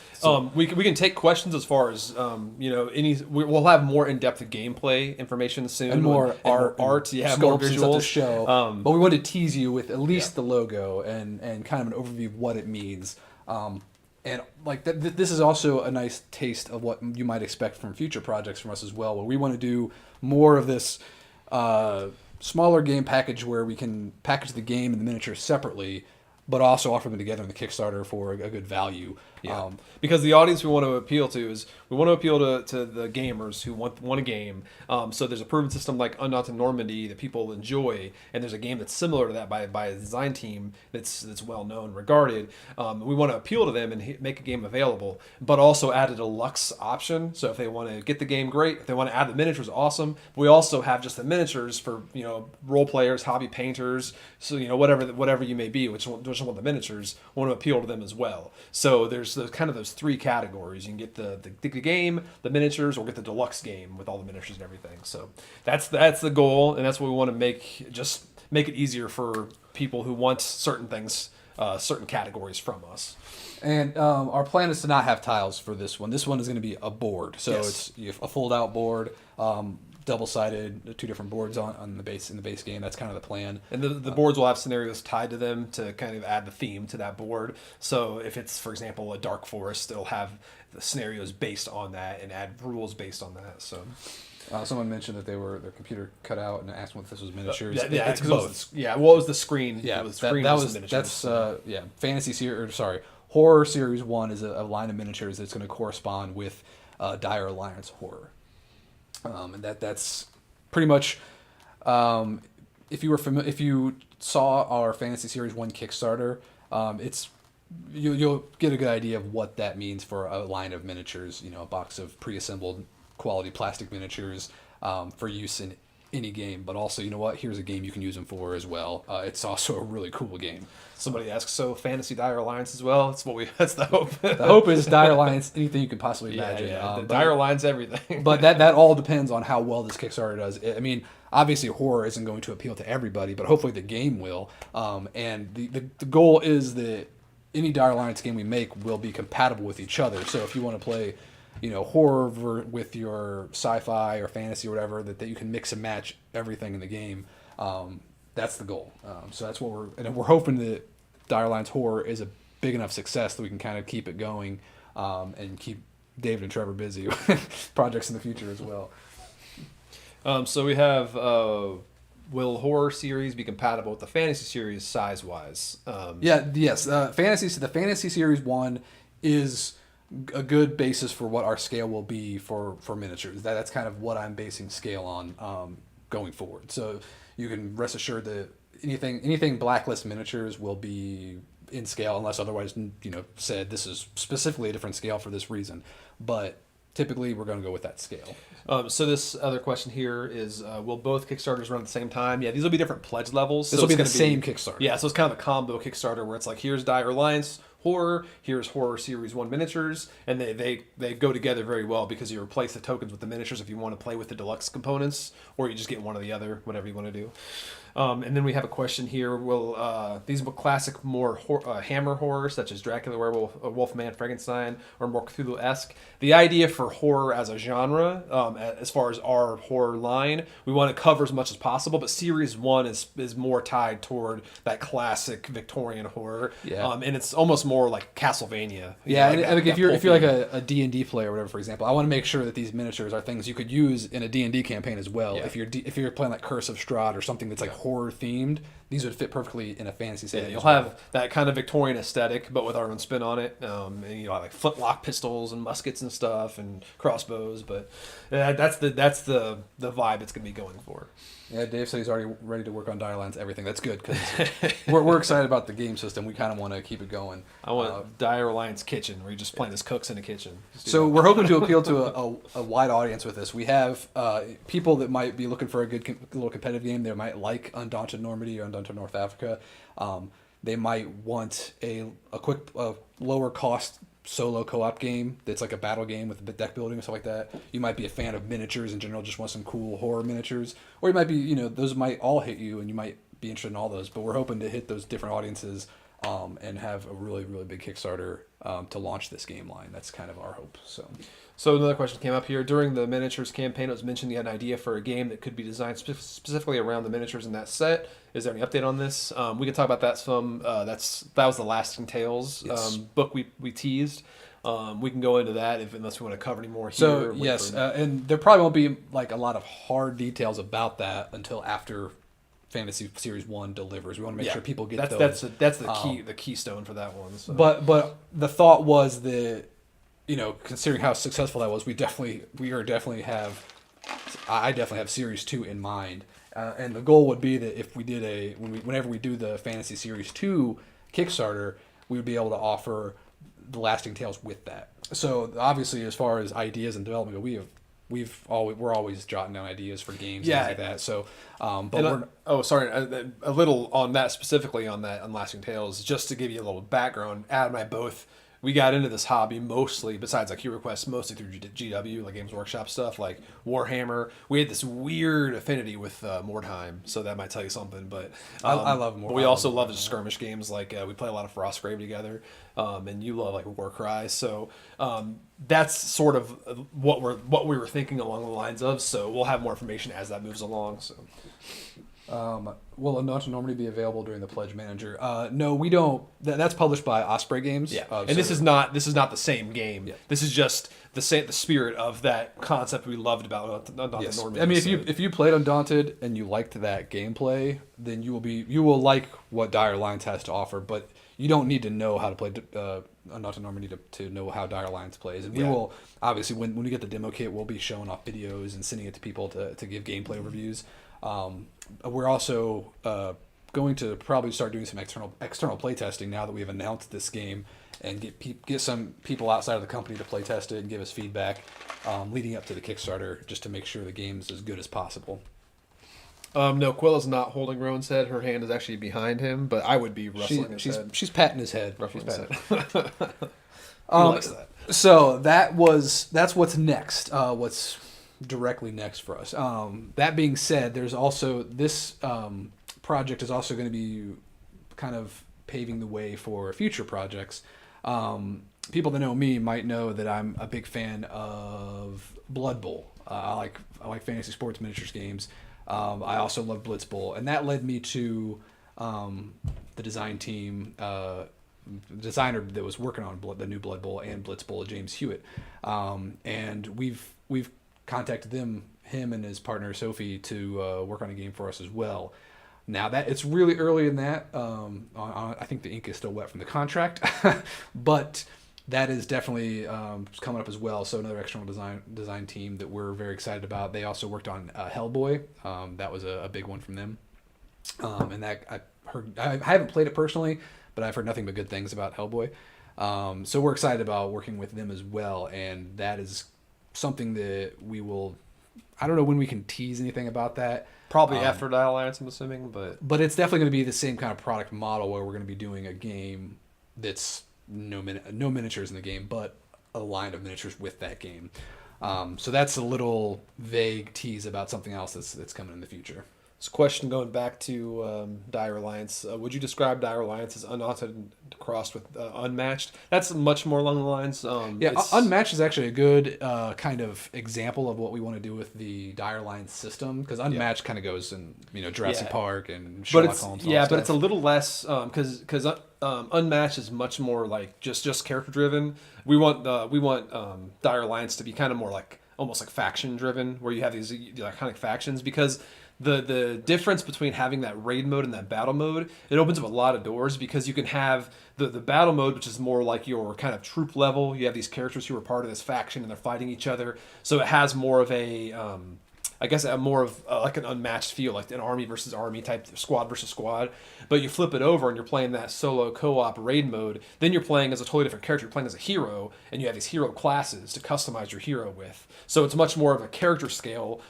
we can take questions as far as we'll have more in-depth gameplay information soon and more art, more visuals to show. But we want to tease you with at least the logo and kind of an overview of what it means. And like this is also a nice taste of what you might expect from future projects from us as well, where we want to do more of this smaller game package where we can package the game and the miniatures separately, but also offer them together in the Kickstarter for a good value. Yeah. Because the audience we want to appeal to is we want to appeal to the gamers who want a game. So there's a proven system like Undaunted Normandy that people enjoy, and there's a game that's similar to that by a design team that's well known, regarded. We want to appeal to them and make a game available, but also add a deluxe option. So if they want to get the game, great. If they want to add the miniatures, awesome. We also have just the miniatures for role players, hobby painters, so whatever you may be, which want the miniatures, want to appeal to them as well. So there's those three categories. You can get the game, the miniatures, or get the deluxe game with all the miniatures and everything. So that's the goal, and that's what we want to make it easier for people who want certain things certain categories from us. And our plan is to not have tiles for this one. This one is going to be a board. So it's a fold-out board, double-sided, 2 different boards on the base in the base game. That's kind of the plan. And the boards will have scenarios tied to them to kind of add the theme to that board. So if it's, for example, a dark forest, it'll have the scenarios based on that and add rules based on that. So. Someone mentioned that their computer cut out and asked if this was miniatures. It's both. What was the screen? Yeah, the screen was miniatures. That's fantasy series. Horror series 1 is a line of miniatures that's going to correspond with Dire Alliance horror, and that's pretty much. If you saw our fantasy series 1 Kickstarter, you'll get a good idea of what that means for a line of miniatures. A box of pre-assembled quality plastic miniatures for use in any game, but also, here's a game you can use them for as well. It's also a really cool game. Somebody asks, so fantasy Dire Alliance as well? That's the hope. The hope is Dire Alliance, anything you could possibly imagine. Dire Alliance, everything. But that all depends on how well this Kickstarter does. I mean, obviously horror isn't going to appeal to everybody, but hopefully the game will. And the goal is that any Dire Alliance game we make will be compatible with each other. So if you want to play horror with your sci-fi or fantasy or whatever, that you can mix and match everything in the game. That's the goal. So that's what we're hoping that Dire Alliance horror is a big enough success that we can kind of keep it going and keep David and Trevor busy with projects in the future as well. So we have will horror series be compatible with the fantasy series size-wise? The fantasy series 1 is a good basis for what our scale will be for miniatures. That's kind of what I'm basing scale on going forward. So you can rest assured that anything Blacklist Miniatures will be in scale unless otherwise said this is specifically a different scale for this reason. But typically we're going to go with that scale. So this other question here is, will both Kickstarters run at the same time? Yeah, these will be different pledge levels. This will be the same Kickstarter. Yeah, so it's kind of a combo Kickstarter where it's like, here's Dire Alliance horror, here's horror series 1 miniatures, and they go together very well because you replace the tokens with the miniatures if you want to play with the deluxe components, or you just get one or the other, whatever you want to do. And then we have a question here: will these classic more Hammer horror, such as Dracula, Werewolf, Wolfman, Frankenstein, or more Cthulhu-esque? The idea for horror as a genre, as far as our horror line, we want to cover as much as possible. But Series 1 is more tied toward that classic Victorian horror, and it's almost more like Castlevania. If you're like a D&D player or whatever, for example, I want to make sure that these miniatures are things you could use in a D&D campaign as well. Yeah. If you're playing like Curse of Strahd or something that's like horror themed, these would fit perfectly in a fantasy setting. You'll have that kind of Victorian aesthetic, but with our own spin on it. And like flintlock pistols and muskets and stuff and crossbows. But that's the vibe it's going to be going for. Yeah, Dave said he's already ready to work on Dire Alliance everything. That's good because we're excited about the game system. We kind of want to keep it going. I want Dire Alliance kitchen where you're just playing as cooks in a kitchen. So we're hoping to appeal to a wide audience with this. We have people that might be looking for a good little competitive game. They might like Undaunted Normandy or Undaunted North Africa. They might want a quick, lower cost solo co-op game that's like a battle game with deck building and stuff like that. You might be a fan of miniatures in general, just want some cool horror miniatures, or you might be, those might all hit you and you might be interested in all those. But we're hoping to hit those different audiences and have a really, really big Kickstarter to launch this game line. That's kind of our hope. So another question came up here. During the miniatures campaign, it was mentioned you had an idea for a game that could be designed specifically around the miniatures in that set. Is there any update on this? We can talk about that some. That was the Lasting Tales book we teased. We can go into that unless we want to cover any more here. So yes, and there probably won't be like a lot of hard details about that until after Fantasy Series 1 delivers. We want to make sure people get those. That's the keystone for that one. So. But the thought was that, considering how successful that was, I definitely have Series 2 in mind. And the goal would be that if we did whenever we do the Fantasy Series 2 Kickstarter, we would be able to offer the Lasting Tales with that. So obviously, as far as ideas and development go, we're always jotting down ideas for games and things like that. So, a little on that specifically on Lasting Tales, just to give you a little background. Adam and I both we got into this hobby mostly, besides like HeroQuest, mostly through GW, like Games Workshop stuff, like Warhammer. We had this weird affinity with Mordheim, so that might tell you something. But I love But we also love the skirmish games. Like we play a lot of Frostgrave together, and you love like Warcry. So that's sort of what we were thinking along the lines of. So we'll have more information as that moves along. So. Will Anota normally be available during the Pledge Manager? No, we don't. That's published by Osprey Games. Yeah, and so this is not the same game. Yeah. This is just the spirit of that concept we loved about yes. Normandy. I mean, if you played Undaunted and you liked that gameplay, then you will like what Dire Alliance has to offer. But you don't need to know how to play Undaunted Normandy to know how Dire Alliance plays. And we will obviously when we get the demo kit, we'll be showing off videos and sending it to people to give gameplay overviews. We're also going to probably start doing some external playtesting now that we've announced this game, and get some people outside of the company to play test it and give us feedback leading up to the Kickstarter, just to make sure the game's as good as possible. No, Quilla's not holding Rowan's head. Her hand is actually behind him, but I would be rustling his head. She's patting his head. Ruffling She's his patting. head. He likes that. So that's what's next. What's directly next for us. That being said, there's also this project is also going to be kind of paving the way for future projects. People that know me might know that I'm a big fan of Blood Bowl. I like fantasy sports miniatures games. I also love Blitz Bowl, and that led me to the design team. The designer that was working on the new Blood Bowl and Blitz Bowl, James Hewitt, and we've contacted him and his partner Sophie to work on a game for us as well. Now that it's really early in that, I think the ink is still wet from the contract, but that is definitely coming up as well. So another external design team that we're very excited about. They also worked on Hellboy. That was a big one from them, and that I haven't played it personally, but I've heard nothing but good things about Hellboy. So we're excited about working with them as well, and that is something that we will. I don't know when we can tease anything about that. Probably after Dire Alliance, I'm assuming, but it's definitely going to be the same kind of product model where we're going to be doing a game that's no miniatures in the game, but a line of miniatures with that game. So that's a little vague tease about something else that's coming in the future. This question going back to Dire Alliance, would you describe Dire Alliance as undaunted crossed with unmatched? That's much more along the lines. Unmatched is actually a good kind of example of what we want to do with the Dire Alliance system, because unmatched kind of goes in Jurassic Park and Sherlock Holmes. But it's a little less because unmatched is much more like just character driven. We want Dire Alliance to be kind of more like almost like faction driven, where you have these iconic factions, because the difference between having that raid mode and that battle mode, it opens up a lot of doors, because you can have the battle mode, which is more like your kind of troop level. You have these characters who are part of this faction and they're fighting each other, so it has more of a like an unmatched feel, like an army versus army type, squad versus squad. But you flip it over and you're playing that solo co-op raid mode, then you're playing as a totally different character. You're playing as a hero, and you have these hero classes to customize your hero with. So it's much more of a character scale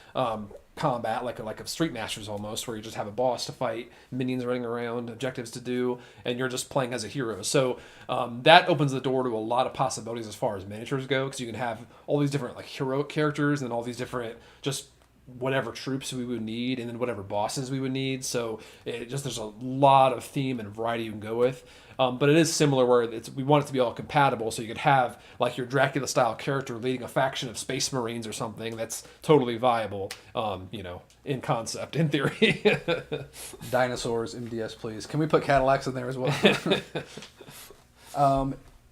combat, like a Street Masters almost, where you just have a boss to fight, minions running around, objectives to do, and you're just playing as a hero. So that opens the door to a lot of possibilities as far as miniatures go, because you can have all these different like heroic characters and all these different just whatever troops we would need, and then whatever bosses we would need. So there's a lot of theme and variety you can go with. But it is similar where we want it to be all compatible, so you could have like your Dracula style character leading a faction of Space Marines or something that's totally viable, in concept, in theory. Dinosaurs, MDS, please. Can we put Cadillacs in there as well?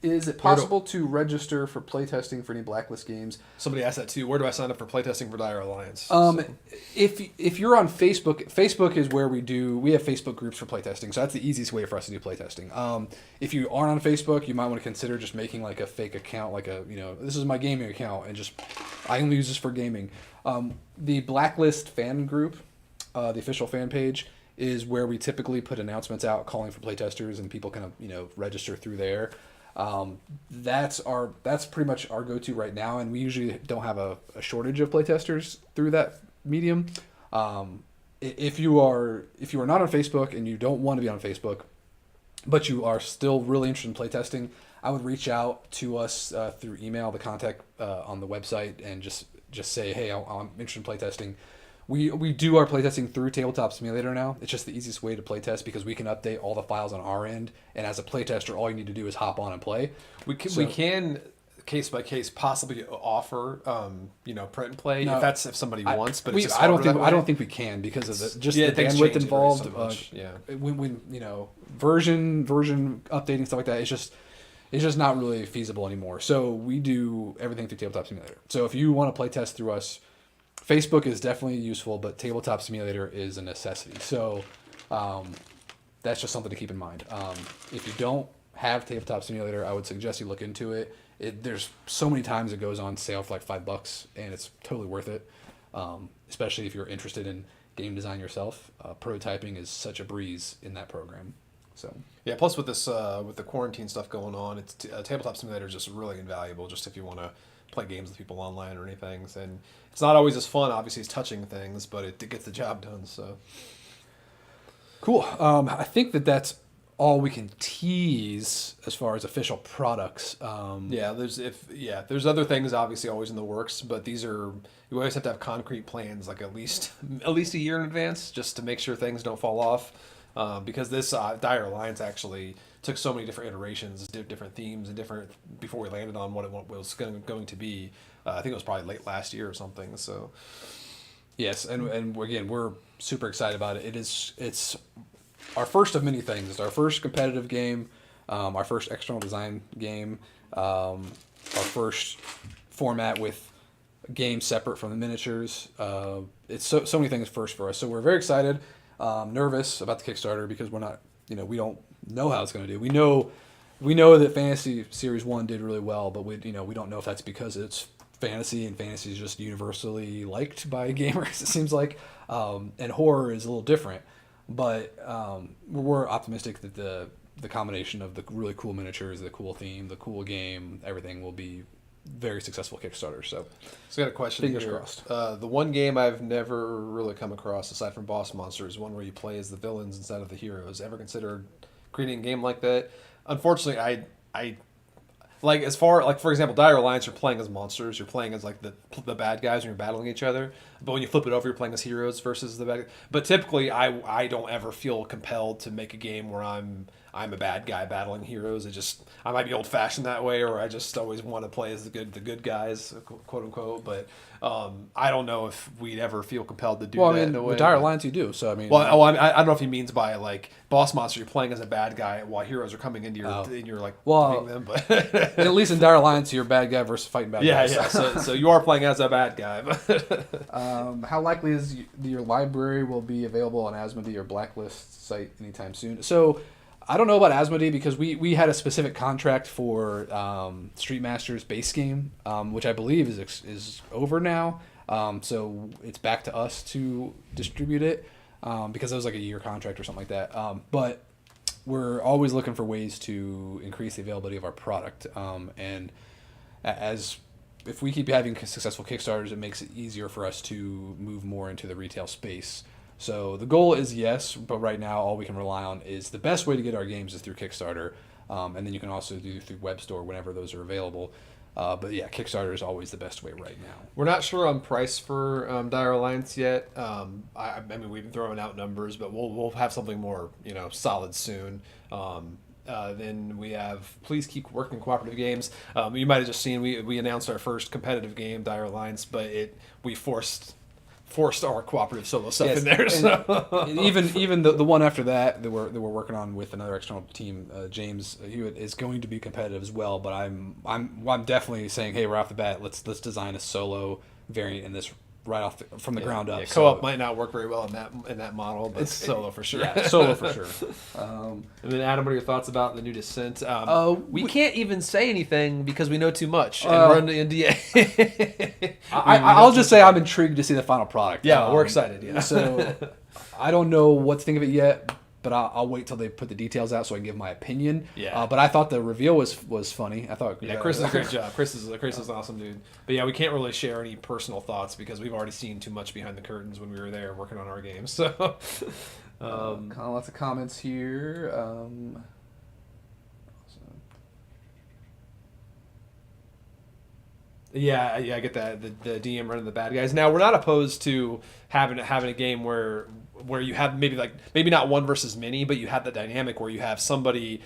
Is it possible to register for playtesting for any Blacklist games? Somebody asked that too. Where do I sign up for playtesting for Dire Alliance? If you're on Facebook is where we have Facebook groups for playtesting, so that's the easiest way for us to do playtesting. If you aren't on Facebook, you might want to consider just making like a fake account, like this is my gaming account, and just I only use this for gaming. The Blacklist fan group, the official fan page, is where we typically put announcements out calling for playtesters, and people kind of register through there. That's pretty much our go-to right now, and we usually don't have a shortage of playtesters through that medium. If you are not on Facebook and you don't want to be on Facebook, but you are still really interested in playtesting, I would reach out to us through email, the contact on the website, and just say, hey, I'm interested in playtesting. We do our playtesting through Tabletop Simulator now. It's just the easiest way to playtest because we can update all the files on our end, and as a playtester, all you need to do is hop on and play. We can case by case possibly offer print and play if somebody wants, but it's just I don't think we can because of the bandwidth involved. When version updating stuff like that, it's just not really feasible anymore. So we do everything through Tabletop Simulator. So if you want to play test through us, Facebook is definitely useful, but Tabletop Simulator is a necessity. So that's just something to keep in mind. If you don't have Tabletop Simulator, I would suggest you look into it. There's so many times it goes on sale for like $5, and it's totally worth it. Especially if you're interested in game design yourself. Prototyping is such a breeze in that program. So yeah. Plus with this with the quarantine stuff going on, it's Tabletop Simulator is just really invaluable. Just if you want to play games with people online or anything, and it's not always as fun. Obviously, as touching things, but it gets the job done. So cool. I think that's all we can tease as far as official products. There's other things obviously always in the works, but you always have to have concrete plans, like at least a year in advance, just to make sure things don't fall off. Because this Dire Alliance actually took so many different iterations, different themes, and before we landed on what it was going to be. I think it was probably late last year or something. So yes, and again, we're super excited about it. It's our first of many things. It's our first competitive game, our first external design game, our first format with games separate from the miniatures. It's so many things first for us. So we're very excited. Nervous about the Kickstarter because we're not, we don't know how it's going to do. We know that Fantasy Series 1 did really well, but we don't know if that's because it's fantasy and fantasy is just universally liked by gamers, it seems like. And horror is a little different, but we're optimistic that the combination of the really cool miniatures, the cool theme, the cool game, everything will be very successful Kickstarter. So I got a question. Fingers crossed. The one game I've never really come across aside from Boss Monsters, one where you play as the villains instead of the heroes. Ever considered creating a game like that? Unfortunately, I like, as far, like, for example, Dire Alliance, you're playing as monsters, you're playing as like the bad guys and you're battling each other, but when you flip it over, you're playing as heroes versus the bad guys. But typically I don't ever feel compelled to make a game where I'm a bad guy battling heroes. I might be old fashioned that way, or I just always want to play as the good guys, quote unquote. But I don't know if we'd ever feel compelled to do that. In a way. With Dire Alliance, you do. So I mean, I don't know if he means by like Boss Monster, you're playing as a bad guy while heroes are coming into your and you're like fighting them. But at least in Dire Alliance, you're a bad guy versus fighting bad guys. Yeah. So you are playing as a bad guy. How likely is your library will be available on Asmodee or Blacklist site anytime soon? So I don't know about Asmodee because we had a specific contract for Street Master's base game, which I believe is over now. So it's back to us to distribute it because it was like a year contract or something like that. But we're always looking for ways to increase the availability of our product. And if we keep having successful Kickstarters, it makes it easier for us to move more into the retail space. So the goal is yes, but right now all we can rely on is the best way to get our games is through Kickstarter, and then you can also do through Web Store whenever those are available. But yeah, Kickstarter is always the best way right now. We're not sure on price for Dire Alliance yet. I mean, we've been throwing out numbers, but we'll have something more solid soon. Then we have Please Keep Working Cooperative Games. You might have just seen we announced our first competitive game, Dire Alliance, but we forced our cooperative solo stuff in there. So. even the one after that we're working on with another external team, James Hewitt, is going to be competitive as well. But I'm definitely saying, hey, right off the bat, let's design a solo variant in this right from the ground up. Yeah, co-op might not work very well in that model, but it's solo for sure. Yeah, solo for sure. And then Adam, what are your thoughts about the new Descent? We can't even say anything because we know too much and we're under NDA. I'll just say I'm intrigued to see the final product. Yeah, we're excited. Yeah. So I don't know what to think of it yet, but I'll wait till they put the details out so I can give my opinion. Yeah. But I thought the reveal was funny. I thought. Yeah, Chris did a great job. Chris is an awesome dude. But yeah, we can't really share any personal thoughts because we've already seen too much behind the curtains when we were there working on our games. So, lots of comments here. Yeah, I get that. The DM running the bad guys. Now we're not opposed to having a game where you have maybe not one versus many, but you have the dynamic where you have somebody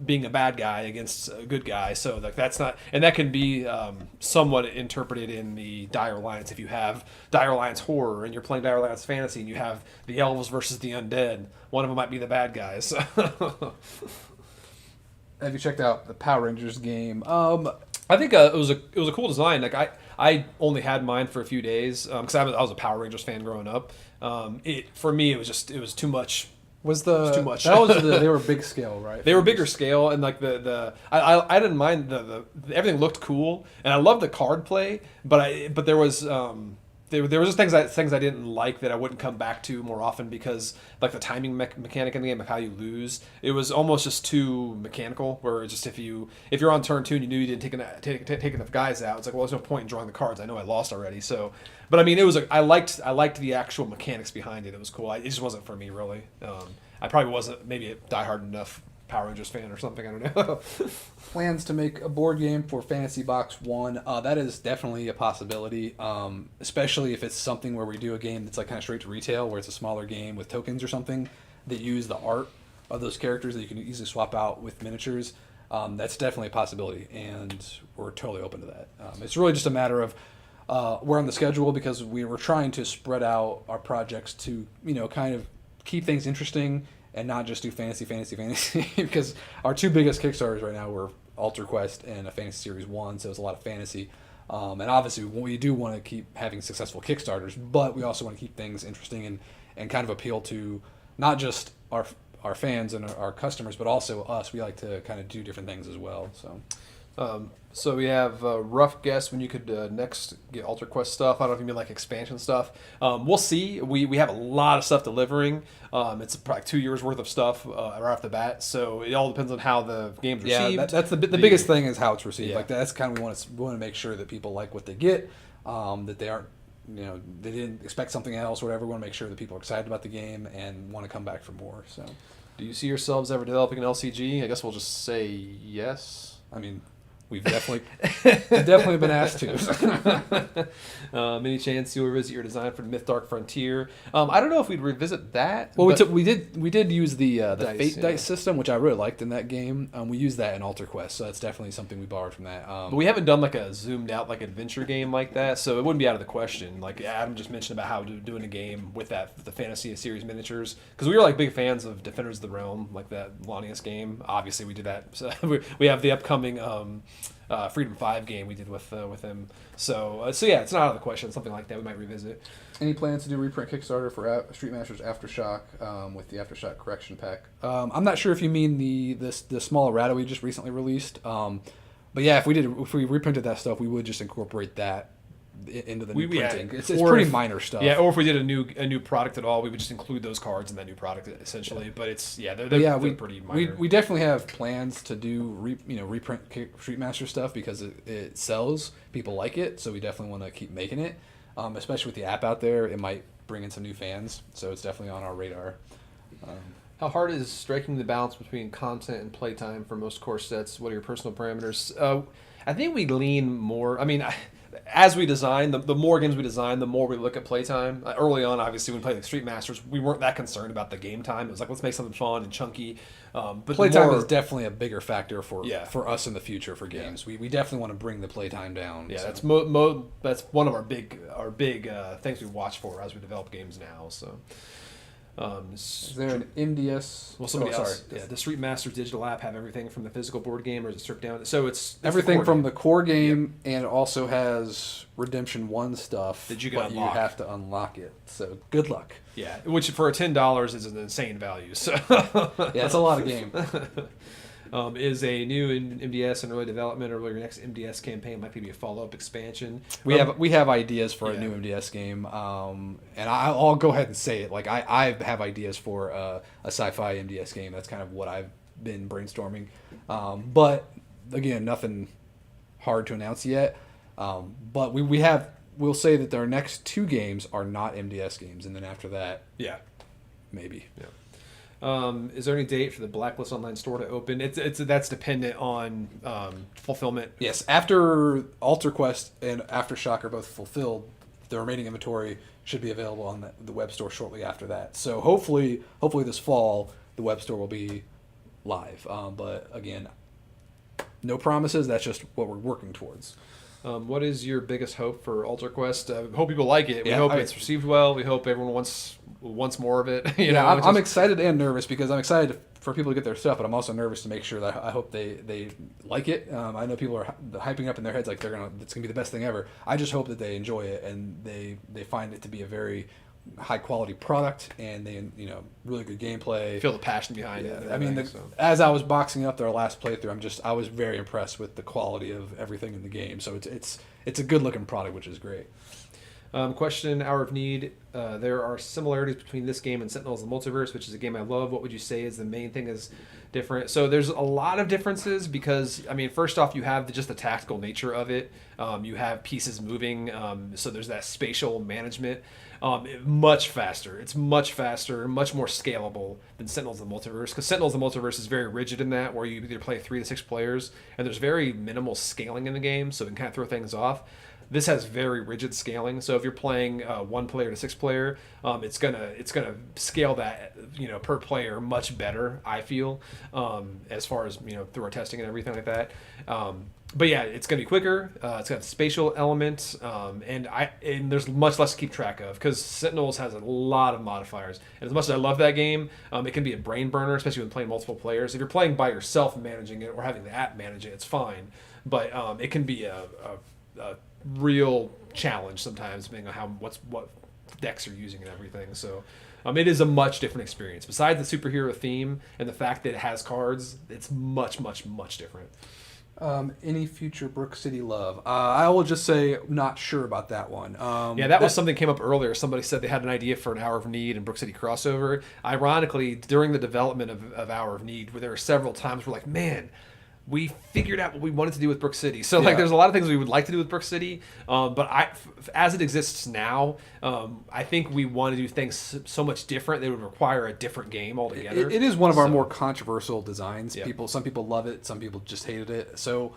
being a bad guy against a good guy. So like that's not, and that can be somewhat interpreted in the Dire Alliance. If you have Dire Alliance horror and you're playing Dire Alliance fantasy and you have the elves versus the undead, one of them might be the bad guys. Have you checked out the Power Rangers game? I think it was a cool design. Like I only had mine for a few days because I was a Power Rangers fan growing up. For me it was too much. Was too much. That was they were big scale, right? They were bigger scale, and like I didn't mind the everything looked cool, and I loved the card play, but there was there was just things I didn't like that I wouldn't come back to more often because like the timing mechanic in the game of how you lose, it was almost just too mechanical. Where just if you're on turn 2 and you knew you didn't take enough guys out, it's like, well, there's no point in drawing the cards. I know I lost already. So, but I mean, I liked the actual mechanics behind it. It was cool. It just wasn't for me really. I probably wasn't maybe a diehard enough Power Rangers fan or something. I don't know. Plans to make a board game for Fantasy Box 1. That is definitely a possibility, especially if it's something where we do a game that's like kind of straight to retail, where it's a smaller game with tokens or something that use the art of those characters that you can easily swap out with miniatures. That's definitely a possibility, and we're totally open to that. It's really just a matter of we're on the schedule because we were trying to spread out our projects to kind of keep things interesting and not just do fantasy because our two biggest Kickstarters right now were Alter Quest and a Fantasy Series 1, so it's a lot of fantasy. And obviously we do want to keep having successful Kickstarters, but we also want to keep things interesting and kind of appeal to not just our fans and our customers, but also us. We like to kind of do different things as well. So we have a rough guess when you could next get Alter Quest stuff. I don't know if you mean like expansion stuff. We'll see. We have a lot of stuff delivering. It's probably 2 years worth of stuff right off the bat. So it all depends on how the game's received. Yeah, that's the biggest thing is how it's received. Yeah. Like that's kind of we want to make sure that people like what they get. That they aren't they didn't expect something else or whatever. We want to make sure that people are excited about the game and want to come back for more. So, do you see yourselves ever developing an LCG? I guess we'll just say yes. I mean, we've definitely been asked to. Any chance you'll revisit your design for the Myth Dark Frontier? I don't know if we'd revisit that. Well, we did use the dice, Fate dice system, which I really liked in that game. We used that in Alter Quest, so that's definitely something we borrowed from that. But we haven't done like a zoomed out like adventure game like that, so it wouldn't be out of the question. Like Adam just mentioned about how doing a game with the Fantasy Series miniatures, because we were like big fans of Defenders of the Realm, like that Lanius game. Obviously, we did that. So we have the upcoming Freedom 5 game we did with him. So yeah, it's not out of the question. Something like that we might revisit. Any plans to do reprint Kickstarter for Street Masters Aftershock with the Aftershock correction pack? I'm not sure if you mean the small errata we just recently released. But yeah, if we reprinted that stuff, we would just incorporate that into the new printing. It's pretty minor stuff. Yeah, or if we did a new product at all, we would just include those cards in that new product essentially. But it's they're pretty minor. We definitely have plans to do reprint Street Master stuff because it sells. People like it, so we definitely want to keep making it. Especially with the app out there, it might bring in some new fans. So it's definitely on our radar. How hard is striking the balance between content and playtime for most core sets? What are your personal parameters? I think we lean more. I mean, as we design, the more games we design, the more we look at playtime. Early on, obviously, when we played like Street Masters, we weren't that concerned about the game time. It was like, let's make something fun and chunky. But playtime is definitely a bigger factor for us in the future for games. Yeah. We definitely want to bring the playtime down. Yeah, that's that's one of our big things we watch for as we develop games now. So. Is there an MDS? Well, somebody else. Yeah, the Street Masters digital app have everything from the physical board game, or is it stripped down? So it's everything from the core game, and it also has Redemption 1 stuff that you but unlock. You have to unlock it. So good luck. Yeah, which for $10 is an insane value. So yeah, it's a lot of game. Is a new MDS in early development, or will your next MDS campaign might be a follow-up expansion? We have ideas for a new MDS game, and I'll go ahead and say it. Like I have ideas for a sci-fi MDS game. That's kind of what I've been brainstorming, but again, nothing hard to announce yet. But we'll say that our next two games are not MDS games, and then after that, yeah, maybe. Yeah. Is there any date for the Blacklist online store to open? That's dependent on fulfillment. Yes, after Alter Quest and Aftershock are both fulfilled, the remaining inventory should be available on the web store shortly after that. So hopefully this fall the web store will be live. But again, no promises. That's just what we're working towards. What is your biggest hope for Alter Quest? Hope people like it. We Yeah, hope it's received well. We hope everyone wants more of it. I'm excited and nervous because I'm excited for people to get their stuff, but I'm also nervous to make sure that I hope they like it. I know people are hyping up in their heads like it's gonna be the best thing ever. I just hope that they enjoy it and they find it to be a very high quality product and they really good gameplay. Feel the passion behind it. I mean, as I was boxing up their last playthrough, I was very impressed with the quality of everything in the game. So it's a good looking product, which is great. Question, Hour of Need. There are similarities between this game and Sentinels of the Multiverse, which is a game I love. What would you say is the main thing is different? So there's a lot of differences because, I mean, first off, you have just the tactical nature of it. You have pieces moving, so there's that spatial management. Much faster. It's much faster, much more scalable than Sentinels of the Multiverse. Because Sentinels of the Multiverse is very rigid in that, where you either play 3 to 6 players, and there's very minimal scaling in the game, so it can kind of throw things off. This has very rigid scaling, so if you're playing 1 player to 6 player, it's gonna scale that per player much better. I feel as far as through our testing and everything like that. But yeah, it's gonna be quicker. It's got a spatial element, and there's much less to keep track of because Sentinels has a lot of modifiers. And as much as I love that game, it can be a brain burner, especially when playing multiple players. If you're playing by yourself and managing it, or having the app manage it, it's fine. But it can be a real challenge sometimes, depending on what decks you're using and everything. So it is a much different experience. Besides the superhero theme and the fact that it has cards, it's much, much, much different. Any future Brook City love? I will just say not sure about that one. That was something that came up earlier. Somebody said they had an idea for an Hour of Need and Brook City crossover. Ironically, during the development of Hour of Need, where there were several times we're like, man, we figured out what we wanted to do with Brook City. So there's a lot of things we would like to do with Brook City, but as it exists now, I think we want to do things so much different they would require a different game altogether. It is one of our more controversial designs. Some people love it, some people just hated it. So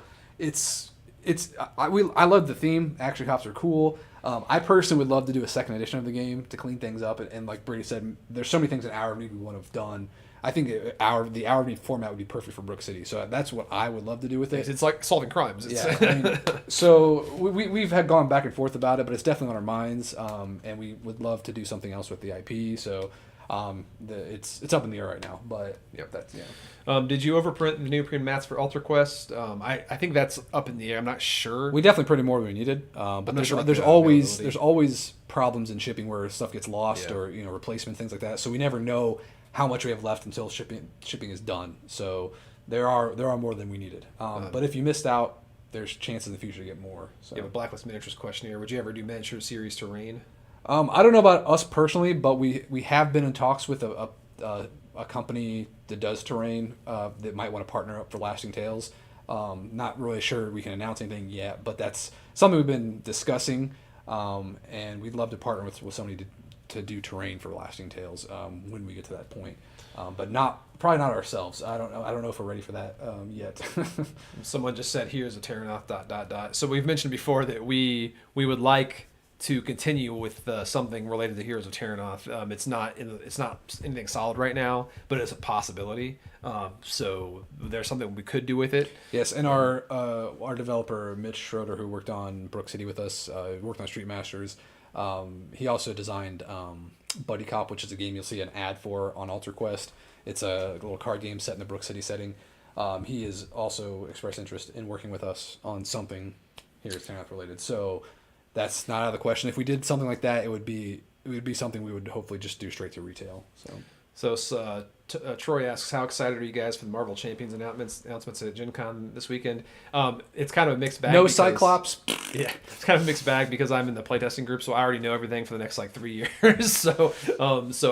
I love the theme. Action cops are cool. I personally would love to do a second edition of the game to clean things up. And like Brady said, there's so many things in Hour of Need we want to have done. I think the Hour of Need format would be perfect for Brook City. So that's what I would love to do with it. It's like solving crimes. So we've had gone back and forth about it, but it's definitely on our minds. And we would love to do something else with the IP. So it's up in the air right now. But did you overprint the neoprene mats for Alter Quest? I think that's up in the air. I'm not sure. We definitely printed more than we needed. But there's always problems in shipping where stuff gets lost or replacement things like that. So we never know how much we have left until shipping is done. So there are more than we needed. But if you missed out, there's chances in the future to get more. So. You have a Blacklist Miniatures question here. Would you ever do miniature series terrain? I don't know about us personally, but we have been in talks with a company that does terrain that might want to partner up for Lasting Tales. Not really sure we can announce anything yet, but that's something we've been discussing, and we'd love to partner with somebody to do terrain for Lasting Tales when we get to that point, but probably not ourselves. I don't know if we're ready for that yet. Someone just said, "Here's a Terranoth ... So we've mentioned before that we would like to continue with something related to Heroes of Terranoth. It's not anything solid right now, but it's a possibility. So there's something we could do with it. Yes, and our developer Mitch Schroeder, who worked on Brook City with us, worked on Street Masters. He also designed Buddy Cop, which is a game you'll see an ad for on Alter Quest. It's a little card game set in the Brook City setting. He has also expressed interest in working with us on something Heroes of Terranoth related. So that's not out of the question. If we did something like that, it would be something we would hopefully just do straight to retail. So Troy asks, how excited are you guys for the Marvel Champions announcements at Gen Con this weekend? It's kind of a mixed bag. No Cyclops. Yeah, it's kind of a mixed bag because I'm in the playtesting group, so I already know everything for the next 3 years. So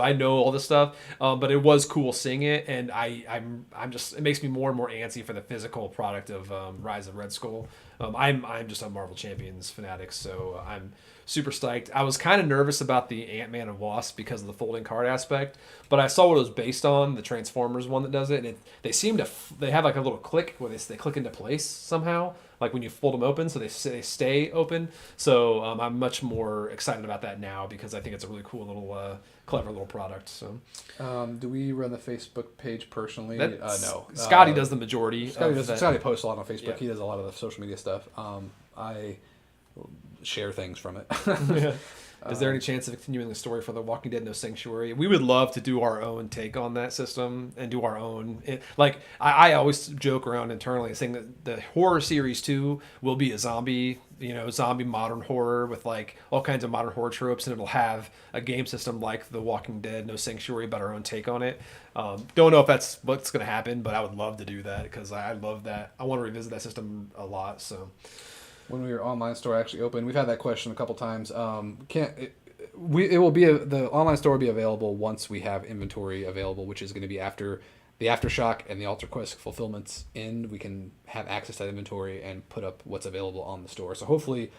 I know all this stuff. But it was cool seeing it, and I'm just, it makes me more and more antsy for the physical product of Rise of Red Skull. I'm just a Marvel Champions fanatic, so I'm super stoked. I was kind of nervous about the Ant-Man and Wasp because of the folding card aspect, but I saw what it was based on, the Transformers one that does it, and they seem to they have like a little click where they click into place somehow, like when you fold them open, so they stay open. So I'm much more excited about that now because I think it's a really cool little clever little product. So do we run the Facebook page personally? No. Scotty does the majority. Scotty posts a lot on Facebook. Yeah. He does a lot of the social media stuff. I share things from it. Yeah. Is there any chance of continuing the story for The Walking Dead No Sanctuary? We would love to do our own take on that system and do our own. I always joke around internally saying that the horror series 2 will be a zombie modern horror with like all kinds of modern horror tropes, and it'll have a game system like The Walking Dead No Sanctuary, but our own take on it. Don't know if that's what's going to happen, but I would love to do that because I love that. I want to revisit that system a lot. So. When your online store actually open, we've had that question a couple times. The online store will be available once we have inventory available, which is going to be after the Aftershock and the Alter Quest fulfillments end. We can have access to that inventory and put up what's available on the store. So hopefully,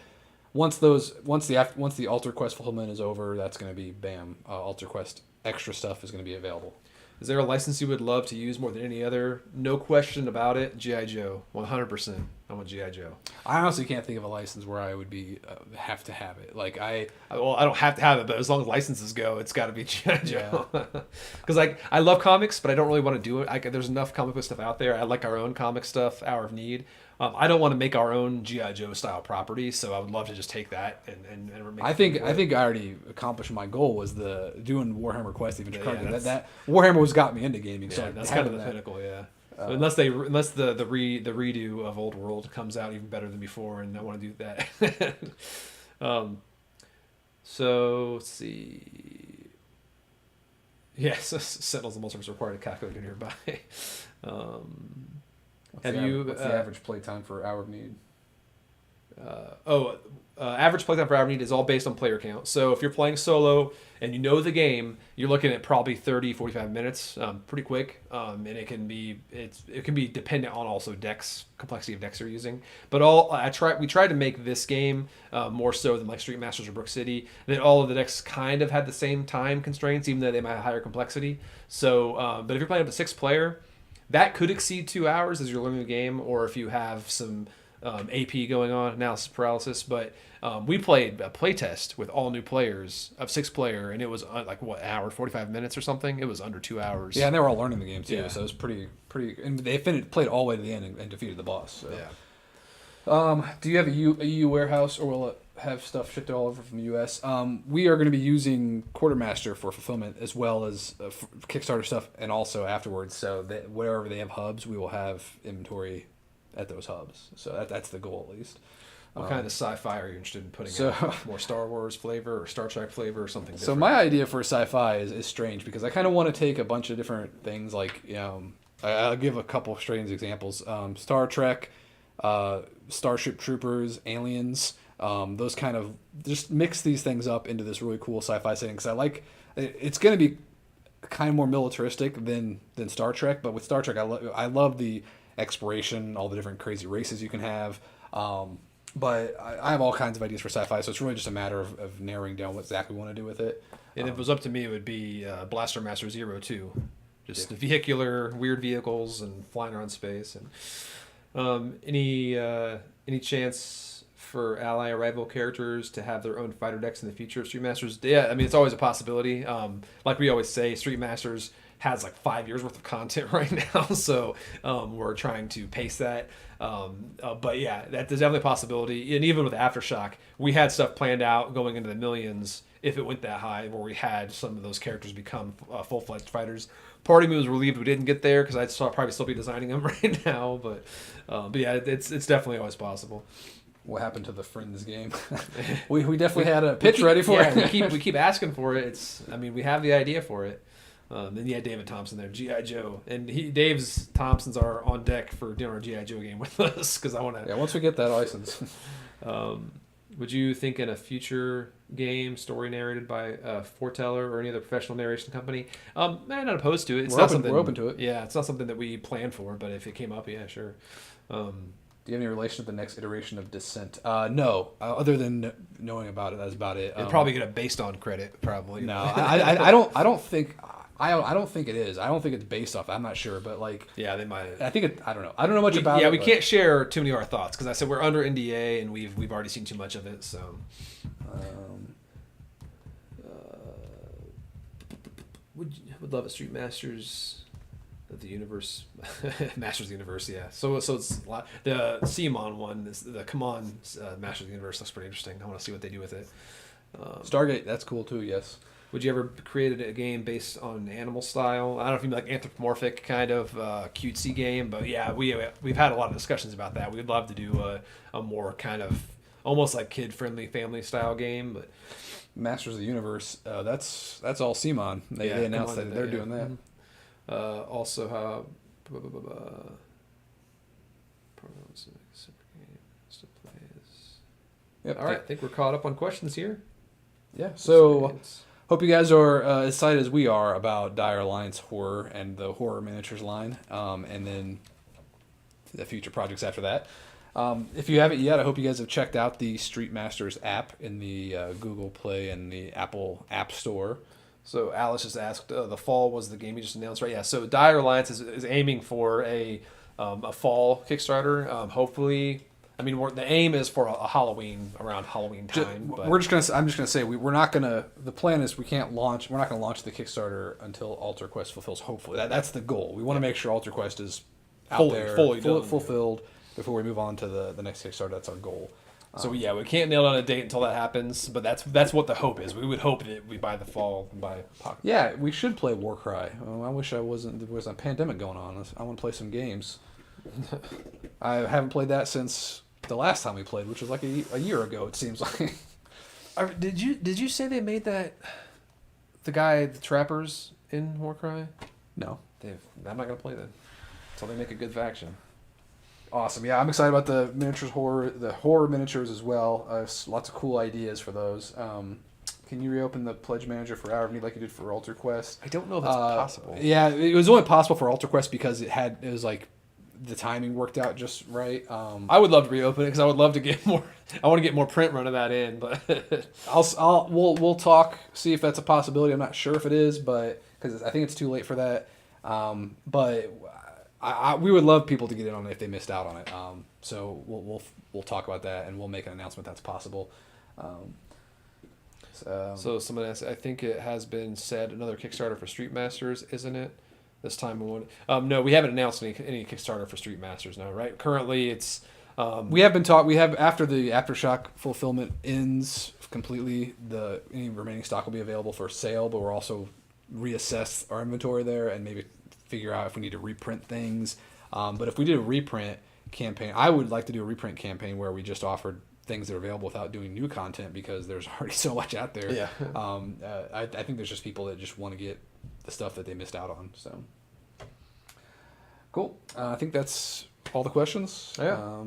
once the Alter Quest fulfillment is over, that's going to be bam. Alter Quest extra stuff is going to be available. Is there a license you would love to use more than any other? No question about it. G.I. Joe, 100%. I want G.I. Joe. I honestly can't think of a license where I would be have to have it. Like I don't have to have it, but as long as licenses go, it's got to be G.I. Joe. Because I love comics, but I don't really want to do it. There's enough comic book stuff out there. I like our own comic stuff, Hour of Need. I don't want to make our own G.I. Joe style property, so I would love to just take that and make I think I already accomplished my goal was doing Warhammer Quest Adventure Card. Yeah, that Warhammer was got me into gaming. Yeah, So that's kind of the pinnacle, yeah. Unless the redo of Old World comes out even better than before, and I want to do that. So let's see. Yes, Sentinels and Multiverse required a calculator nearby. What's the average playtime for Hour of Need? Average playtime for Hour of Need is all based on player count. So if you're playing solo and you know the game, you're looking at probably 30, 45 minutes, pretty quick. And it can be dependent on also complexity of decks you're using. But we tried to make this game more so than like Street Masters or Brook City, that all of the decks kind of had the same time constraints, even though they might have higher complexity. So, but if you're playing up to 6 player, that could exceed 2 hours as you're learning the game, or if you have some AP going on, analysis paralysis. But we played a playtest with all new players of 6 player, and it was an hour, 45 minutes or something. It was under 2 hours. Yeah, and they were all learning the game too, Yeah. so it was pretty. And they played all the way to the end and defeated the boss. So. Yeah. Do you have a EU warehouse, or will it have stuff shipped all over from the US? We are going to be using Quartermaster for fulfillment as well as Kickstarter stuff, and also afterwards. So that wherever they have hubs, we will have inventory at those hubs. So that's the goal, at least. What kind of sci-fi are you interested in putting out? More Star Wars flavor or Star Trek flavor or something different? So my idea for sci-fi is strange because I kind of want to take a bunch of different things. Like I'll give a couple of strange examples. Star Trek, Starship Troopers, Aliens. Those kind of just mix these things up into this really cool sci-fi setting because I like it's going to be kind of more militaristic than Star Trek, but with Star Trek I love the exploration, all the different crazy races you can have. But I have all kinds of ideas for sci-fi, so it's really just a matter of narrowing down what exactly we want to do with it. And if it was up to me, it would be Blaster Master Zero 2. Just vehicular, weird vehicles and flying around space. And any chance for ally or rival characters to have their own fighter decks in the future of Street Masters? Yeah, I mean, it's always a possibility. Like we always say, Street Masters has like 5 years worth of content right now, so we're trying to pace that. But yeah, there's definitely a possibility. And even with Aftershock, we had stuff planned out going into the millions if it went that high, where we had some of those characters become full-fledged fighters. Part of me was relieved we didn't get there because I'd probably still be designing them right now. But yeah, it's definitely always possible. What happened to the Friends game? we definitely had a pitch ready for it. we keep asking for it. We have the idea for it. Then you had David Thompson there, G.I. Joe, and Thompsons are on deck for doing our G.I. Joe game with us because I want to. Yeah, once we get that license. Would you think in a future game story narrated by a foreteller or any other professional narration company? I'm not opposed to it. We're open to it. Yeah, it's not something that we plan for, but if it came up, yeah, sure. Do you have any relation to the next iteration of Descent? No. Other than knowing about it, that's about it. It'd probably get a based on credit, probably. No, I don't think. I don't think it is. I don't think it's based off. I'm not sure, but like. Yeah, they might. I think it. I don't know. I don't know much about it. Yeah, we can't share too many of our thoughts because I said we're under NDA and we've already seen too much of it. So. Would love a Street Masters of the Universe, Masters of the Universe. Yeah. So it's a lot. The Simon one, the Come On Masters of the Universe looks pretty interesting. I want to see what they do with it. Stargate, that's cool too. Yes. Would you ever create a game based on animal style? I don't know if you mean like anthropomorphic kind of cutesy game, but yeah, we've had a lot of discussions about that. We'd love to do a more kind of almost like kid friendly family style game, but. Masters of the Universe, that's all Simon. They announced that they're doing that. Mm-hmm. Also, yep. All right, I think we're caught up on questions here. Yeah, so hope you guys are as excited as we are about Dire Alliance Horror and the Horror Miniatures line, and then the future projects after that. If you haven't yet, I hope you guys have checked out the Street Masters app in the Google Play and the Apple App Store. So Alice just asked, the fall was the game you just announced, right? Yeah. So Dire Alliance is aiming for a fall Kickstarter. Hopefully, I mean the aim is for a Halloween around Halloween time. I'm just gonna say we're not gonna. The plan is we're not gonna launch the Kickstarter until Alter Quest fulfills. Hopefully, that's the goal. We want to make sure Alter Quest is out there, fully fulfilled. Before we move on to the next Kickstarter, that's our goal. So yeah, we can't nail down a date until that happens, but that's what the hope is. We would hope that we by the fall by pocket. Yeah, we should play Warcry. I wish I wasn't. There was a pandemic going on. I want to play some games. I haven't played that since the last time we played, which was like a year ago. It seems like. Did you say they made the trappers in Warcry? No, I'm not gonna play that until they make a good faction. Awesome. Yeah, I'm excited about the horror miniatures as well. Lots of cool ideas for those. Can you reopen the pledge manager for Hour of Need like you did for Alter Quest? I don't know if that's possible. Yeah, it was only possible for Alter Quest because it was like the timing worked out just right. I would love to reopen it because I would love to get more. I want to get more print run of that in, but we'll talk, see if that's a possibility. I'm not sure if it is, but because I think it's too late for that. But we would love people to get in on it if they missed out on it. So we'll talk about that and we'll make an announcement that's possible. So someone asked, I think it has been said another Kickstarter for Street Masters, isn't it? This time we want. No, we haven't announced any Kickstarter for Street Masters now, right? Currently, it's. We have been talking. We have after the Aftershock fulfillment ends completely. Any remaining stock will be available for sale, but we're also reassess our inventory there and maybe figure out if we need to reprint things. But if we did a reprint campaign, I would like to do a reprint campaign where we just offered things that are available without doing new content because there's already so much out there. Yeah. I think there's just people that just want to get the stuff that they missed out on. So cool. I think that's all the questions. Yeah.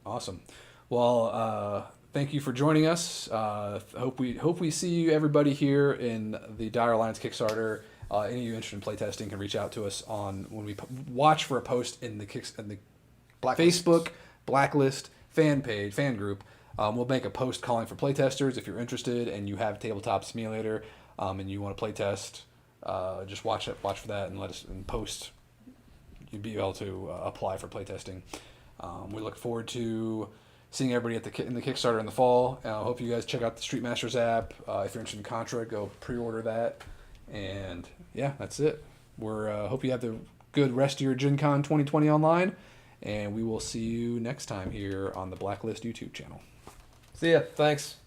Awesome. Well, thank you for joining us. Hope we see everybody here in the Dire Alliance Kickstarter. Any of you interested in playtesting can reach out to us on when we watch for a post in the Facebook Blacklist fan group. We'll make a post calling for playtesters. If you're interested and you have Tabletop Simulator and you want to playtest, just watch for that and let us post. You'd be able to apply for playtesting. We look forward to seeing everybody in the Kickstarter in the fall. Hope you guys check out the Street Masters app. If you're interested in Contra, go pre-order that. And yeah, that's it. We're hope you have the good rest of your Gen Con 2020 online, and we will see you next time here on the Blacklist YouTube channel. See ya. Thanks.